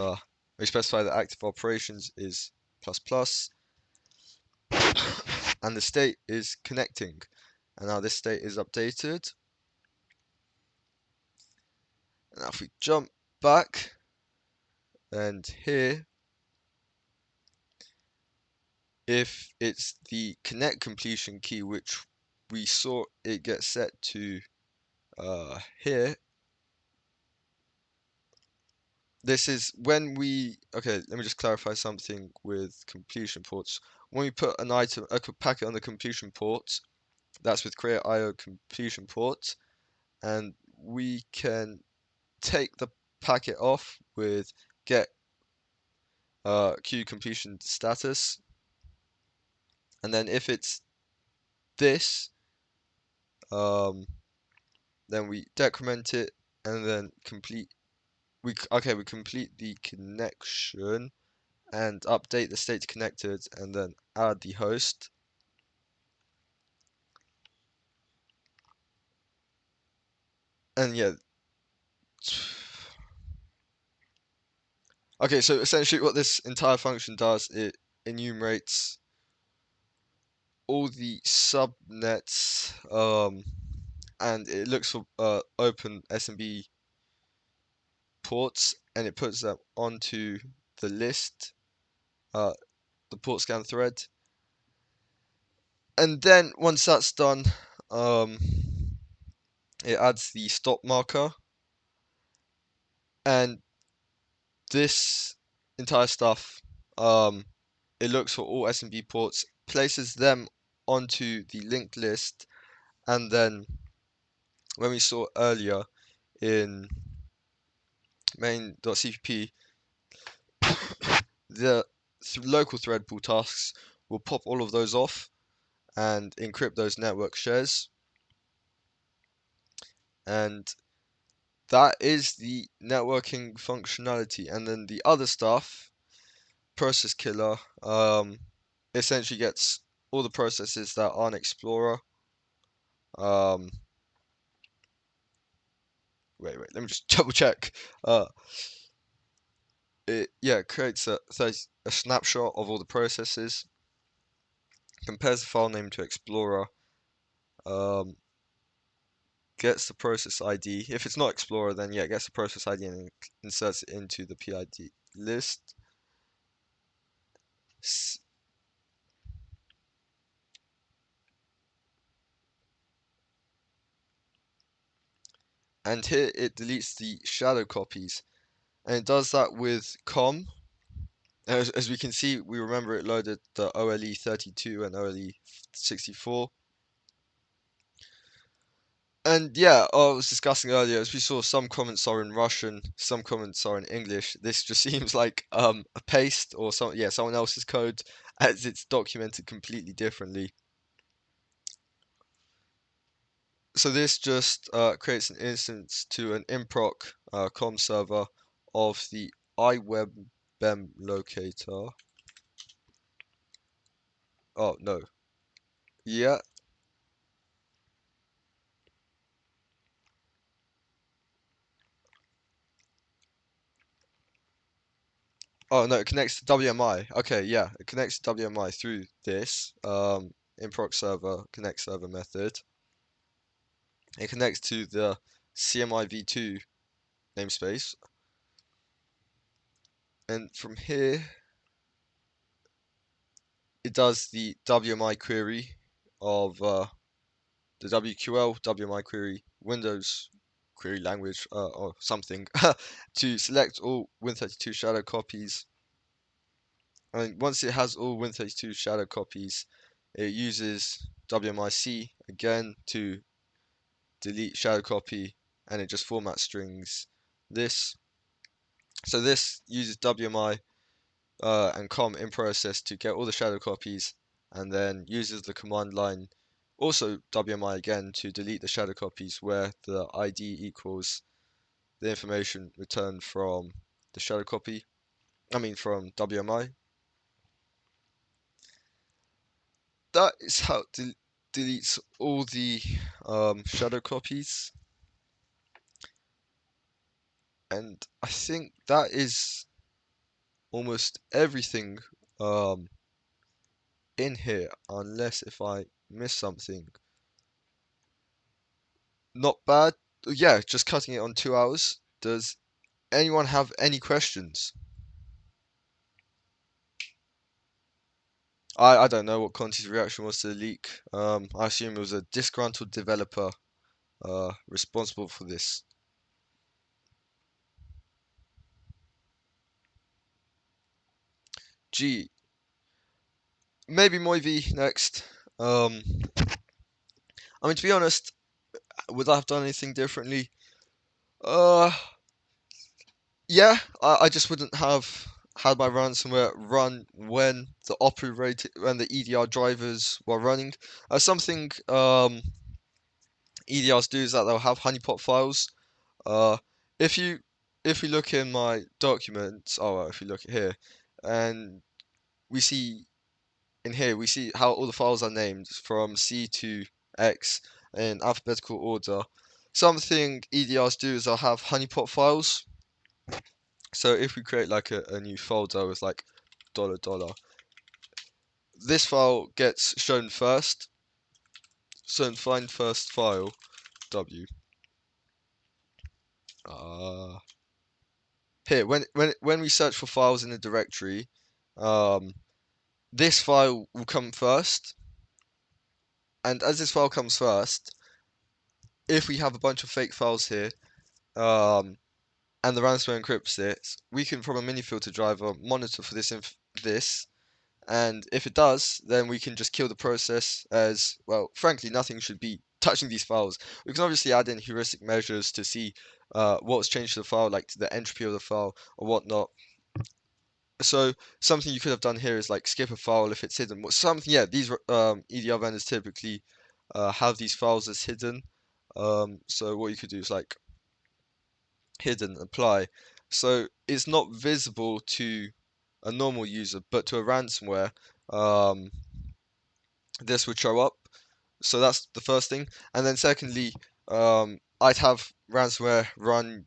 we specify that active operations is plus plus, and the state is connecting. And now this state is updated. And now if we jump back, and here, if it's the connect completion key, which we saw it get set to here, this is when we, okay, let me just clarify something with completion ports. When we put an item, a packet on the completion port, that's with create IO completion port, and we can take the packet off with get queue completion status, and then if it's this, um, then we decrement it and then complete. We complete the connection and update the state connected and then add the host. And yeah, okay, so essentially what this entire function does, it enumerates all the subnets, and it looks for open SMB ports and it puts them onto the list, uh, the port scan thread. And then once that's done, um, it adds the stop marker, and this entire stuff, it looks for all SMB ports, places them onto the linked list, and then when we saw earlier in main.cpp, the local thread pool tasks will pop all of those off and encrypt those network shares. And that is the networking functionality. And then the other stuff, process killer, essentially gets all the processes that aren't Explorer. Um, wait, let me just double check. Uh, it creates a snapshot of all the processes, compares the file name to Explorer, um, gets the process ID. If it's not Explorer, then yeah, it gets the process ID and inserts it into the PID list. And here it deletes the shadow copies, and it does that with com. As we can see, we remember it loaded the OLE32 and OLE64. And yeah, I was discussing earlier, as we saw, some comments are in Russian, some comments are in English. This just seems like a paste or someone else's code, as it's documented completely differently. So this just creates an instance to an improc com server of the iWebBem locator. Oh no, yeah. Oh no, it connects to WMI. Okay, yeah, it connects to WMI through this improc server connect server method. It connects to the CMI v2 namespace, and from here it does the WMI query of the WQL WMI query Windows query language or something to select all Win32 shadow copies. And once it has all Win32 shadow copies, it uses WMIC again to delete shadow copy, and it just format strings this. So this uses WMI and com in process to get all the shadow copies, and then uses the command line, also WMI again, to delete the shadow copies where the ID equals the information returned from the shadow copy. From WMI. That is how it deletes all the shadow copies, and I think that is almost everything um, in here, unless if I miss something. Not bad. Yeah, just cutting it on 2 hours. Does anyone have any questions? I don't know what Conti's reaction was to the leak. I assume it was a disgruntled developer responsible for this. Gee, maybe Moivy next. Um, I mean, to be honest, would I have done anything differently? Uh, yeah, I just wouldn't have had my ransomware run when the EDR drivers were running. Something EDRs do is that they'll have honeypot files. Uh, if you if we look in my documents, if you look at here, and we see in here we see how all the files are named from C to X in alphabetical order. Something EDRs do is they'll have honeypot files. So if we create like a new folder with like dollar dollar, this file gets shown first. So in find first file W. Uh, Here when we search for files in a directory, um, this file will come first. And as this file comes first, if we have a bunch of fake files here, um, and the ransomware encrypts it, we can from a mini filter driver monitor for this, and if it does, then we can just kill the process as well. Frankly, nothing should be touching these files. We can obviously add in heuristic measures to see what's changed to the file, like to the entropy of the file or whatnot. So something you could have done here is like skip a file if it's hidden. Something, yeah, these EDR vendors typically have these files as hidden. So what you could do is like hidden apply. So it's not visible to a normal user, but to a ransomware, um, this would show up. So that's the first thing. And then secondly, I'd have ransomware run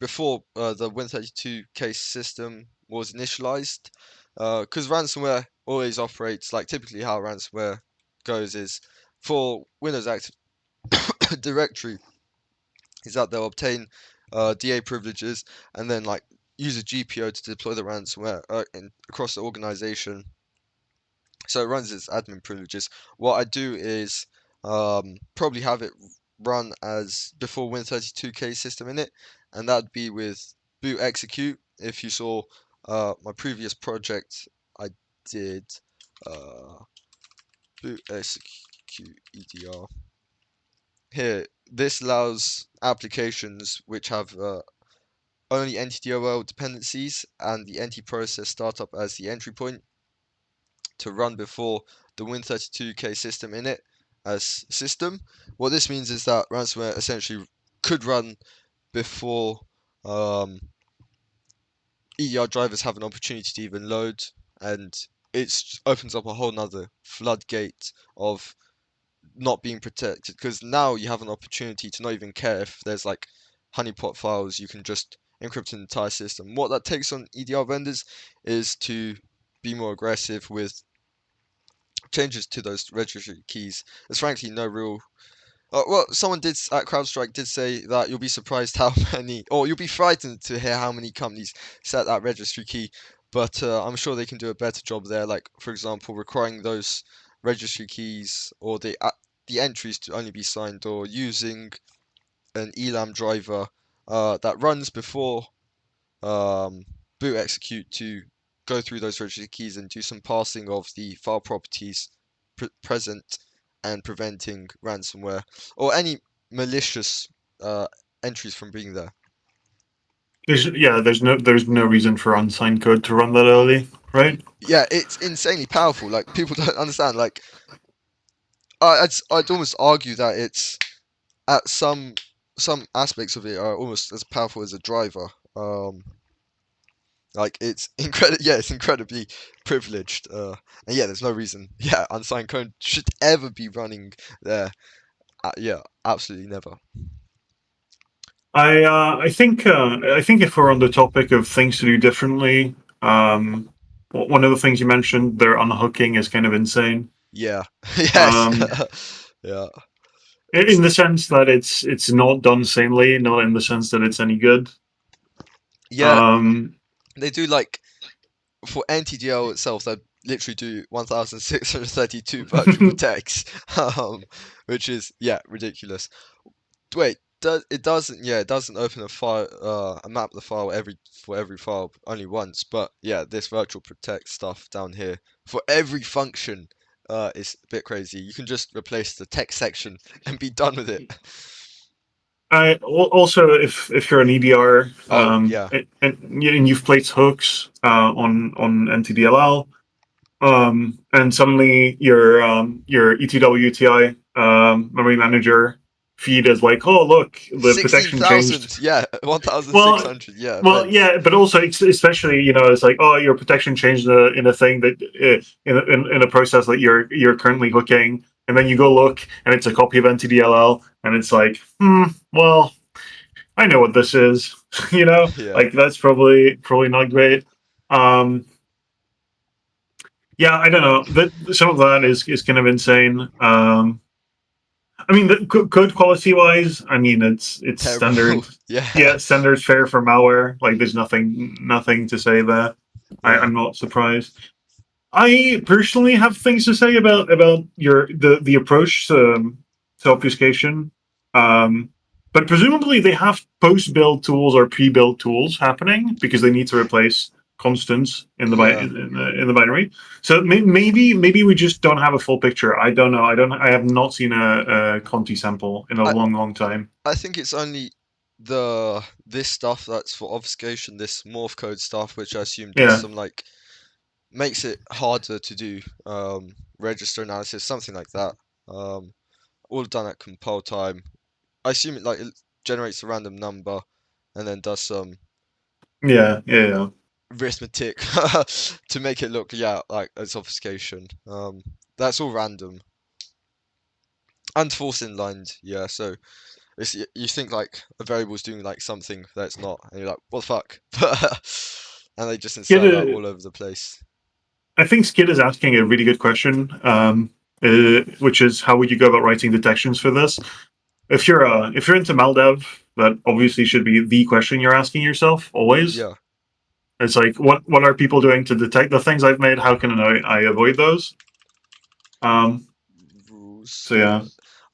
before the Win32 case system was initialized. Because ransomware always operates like typically how ransomware goes is for Windows Active Directory is that they'll obtain DA privileges and then like use a GPO to deploy the ransomware across the organization. So it runs its admin privileges. What I do is probably have it run as before Win32 case system in it, and that'd be with boot execute. If you saw my previous project, I did uh, boot execute EDR. Here, this allows applications which have only NTDOL dependencies and the NT process startup as the entry point to run before the Win32k system in it as system. What this means is that ransomware essentially could run before EDR drivers have an opportunity to even load, and it opens up a whole nother floodgate of not being protected because now you have an opportunity to not even care if there's like honeypot files, you can just encrypt an entire system. What that takes on EDR vendors is to be more aggressive with changes to those registry keys. There's frankly no real. Well, someone did at CrowdStrike did say that you'll be surprised how many, or you'll be frightened to hear how many companies set that registry key. But I'm sure they can do a better job there. Like for example, requiring those registry keys or the entries to only be signed, or using an ELAM driver that runs before um, boot execute to go through those registry keys and do some parsing of the file properties present and preventing ransomware or any malicious uh, entries from being there. There's no reason for unsigned code to run that early, right? Yeah, it's insanely powerful. Like people don't understand. Like I'd almost argue that it's at some aspects of it are almost as powerful as a driver. Like it's yeah, it's incredibly privileged. And yeah, there's no reason, yeah, unsigned code should ever be running there. Yeah, absolutely never. I think if we're on the topic of things to do differently, one of the things you mentioned, their unhooking is kind of insane. Yeah, yes, Um, yeah, in the sense that it's not done sanely, not in the sense that it's any good. yeah. Um, They do like for NTDL itself, they literally do 1,632 virtual Mutex, which is yeah ridiculous. Wait. it doesn't, yeah, it doesn't open a file, a map of the file for every file only once. But yeah, this virtual protect stuff down here for every function is a bit crazy. You can just replace the text section and be done with it. Also, if you're an EDR, Oh yeah, and you've placed hooks on NTDLL, and suddenly your ETWTI memory manager feed is like, oh look, the sixteen protection changed. thousand, yeah, one thousand six Well, hundred, yeah, well, events. yeah, but also especially it's like, oh, your protection changed in a thing that in a process that you're currently hooking, and then you go look and it's a copy of NTDLL, and it's like, well, I know what this is. Yeah, Like that's probably not great. Um, yeah, I don't know. That some of that is kind of insane. I mean, code quality wise, I mean, it's terrible. standard. Yeah, Yeah, standard fare for malware. Like, there's nothing to say there. yeah. I'm not surprised. I personally have things to say about the approach to obfuscation. Um, but presumably they have post-build tools or pre-build tools happening because they need to replace constants in the Yeah, in the binary. So maybe we just don't have a full picture. I don't know. I have not seen a Conti sample in a I long time. I think it's only the this stuff that's for obfuscation, this morph code stuff, which I assume does Yeah, some like makes it harder to do register analysis, something like that. Um, all done at compile time. I assume it generates a random number and then does some yeah. arithmetic to make it look, yeah, like it's obfuscation. That's all random and force inlined, yeah. So you think like a variable's doing like something that it's not, and you're like, what the fuck? And they just Get insert that a all over the place. I think Skid is asking a really good question, which is how would you go about writing detections for this? If you're into maldev, that obviously should be the question you're asking yourself always. Yeah, It's like what are people doing to detect the things I've made? How can I avoid those? Um, rules. so yeah,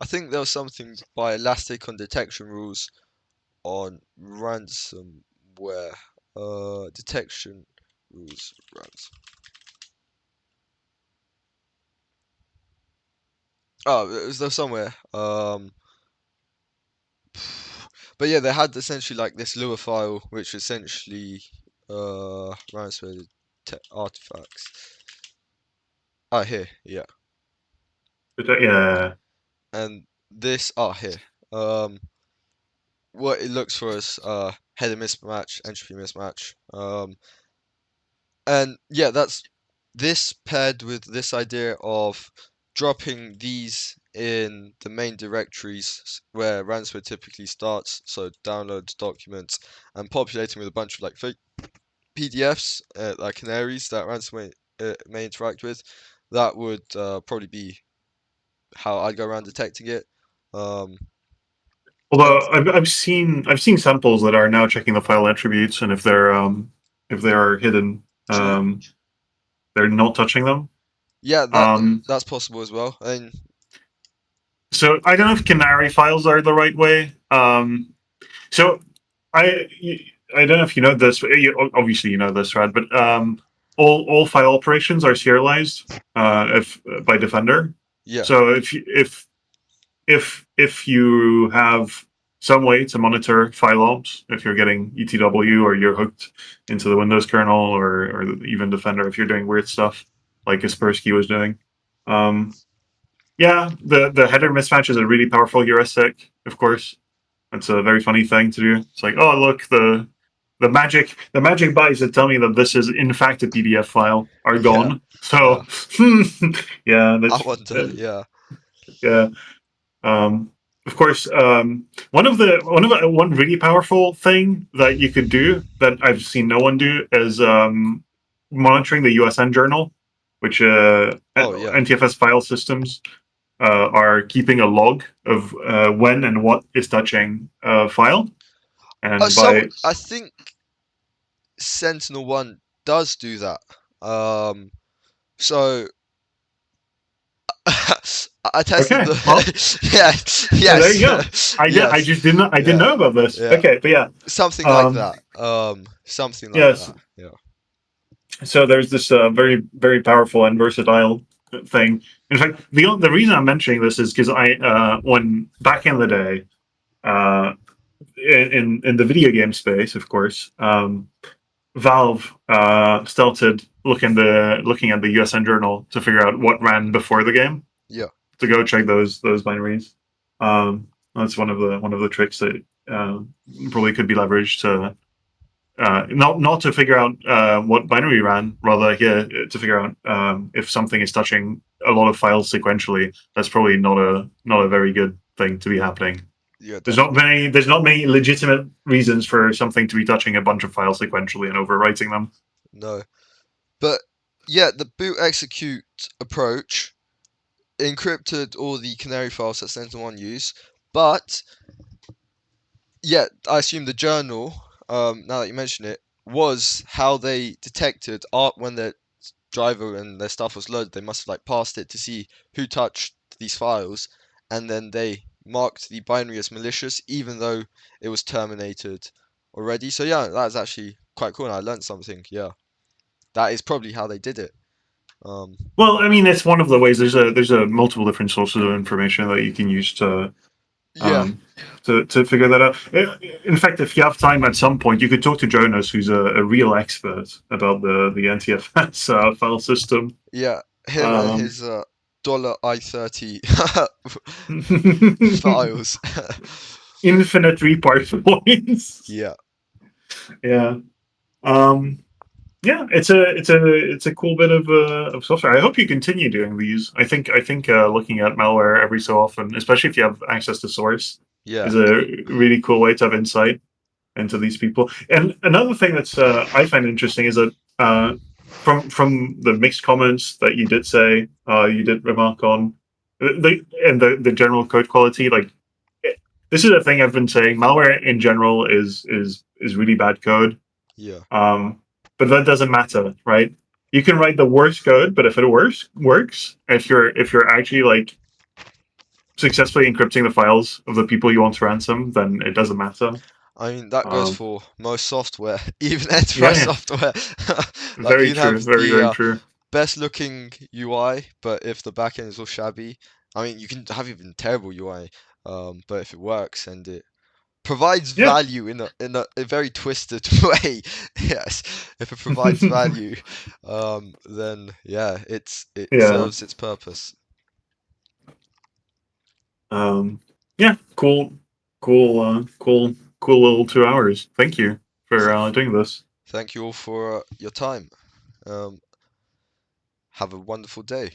I think there was something by Elastic on detection rules on ransomware. Detection rules runs. Oh, it was there somewhere. But yeah, they had essentially like this Lua file, which essentially ransomware artifacts. Ah, here, yeah, yeah, and this here. Um, what it looks for is header mismatch, entropy mismatch. And yeah, that's this paired with this idea of dropping these in the main directories where ransomware typically starts, so downloads, documents, and populating with a bunch of like fake PDFs, like canaries that ransomware may interact with. That would probably be how I'd go around detecting it. Um, and Although I've seen samples that are now checking the file attributes, and if they are hidden, true, um, they're not touching them. yeah, Um, that's possible as well. And so I don't know if canary files are the right way. So I I don't know if you know this. But obviously, you know this, Rad. But all file operations are serialized if by Defender. yeah, So if you have some way to monitor file ops, if you're getting ETW or you're hooked into the Windows kernel or even Defender, if you're doing weird stuff like Kaspersky was doing, um, yeah, the header mismatch is a really powerful heuristic, of course. It's a very funny thing to do. It's like, oh look, the magic bytes that tell me that this is in fact a PDF file are yeah, gone. yeah. So yeah, I that's wonder, yeah, yeah. Um, of course, one really powerful thing that you could do that I've seen no one do is monitoring the USN journal, which oh yeah. NTFS file systems are keeping a log of when and what is touching a file, and by I think Sentinel One does do that. So I tested Okay, well, the yes, there you go. yes, I yes, just didn't I didn't yeah, know about this. yeah, Okay, but yeah, something like um, that. Something like yes. that. Yeah, So there's this very powerful and versatile thing. In fact, the reason I'm mentioning this is because I when back in the day, uh, in the video game space, of course, Valve started looking at the USN journal to figure out what ran before the game yeah, to go check those binaries. That's one of the tricks that uh, probably could be leveraged to not to figure out what binary ran, rather here to figure out if something is touching a lot of files sequentially. That's probably not a very good thing to be happening. yeah, definitely. There's not many legitimate reasons for something to be touching a bunch of files sequentially and overwriting them. No, but yeah, the boot execute approach encrypted all the canary files that Sentinel-1 use, but yeah, I assume the journal, now that you mention it, was how they detected art when their driver and their stuff was loaded. They must have like passed it to see who touched these files, and then they marked the binary as malicious, even though it was terminated already. So yeah, that's actually quite cool, and I learned something. Yeah, that is probably how they did it. Um, Well, I mean, it's one of the ways. There's a multiple different sources of information that you can use yeah, um, to figure that out. In fact, if you have time at some point, you could talk to Jonas, who's a real expert about the NTFS file system. yeah, him and Um, his dollar I-30 files. infinite repart points. Yeah, Yeah. Um, yeah, it's a cool bit of software. I hope you continue doing these. I think looking at malware every so often, especially if you have access to source, yeah, is a really cool way to have insight into these people. And another thing that's I find interesting is that from the mixed comments that you did say, you did remark on the general code quality. Like this is a thing I've been saying. Malware in general is really bad code, yeah. um, but that doesn't matter, right? You can write the worst code, but if it works, if you're actually like successfully encrypting the files of the people you want to ransom, then it doesn't matter. I mean, that goes Um, for most software, even yeah, enterprise yeah. software. Like you Very can true. have Very, the very true. best looking UI, but if the backend is all shabby, I mean, you can have even terrible UI, but if it works and it provides Yeah. value in a very twisted way, yes, if it provides value, then yeah, it Yeah. serves its purpose. Um, yeah. Cool little 2 hours. Thank you for So doing this. thank you all for your time. Um, have a wonderful day.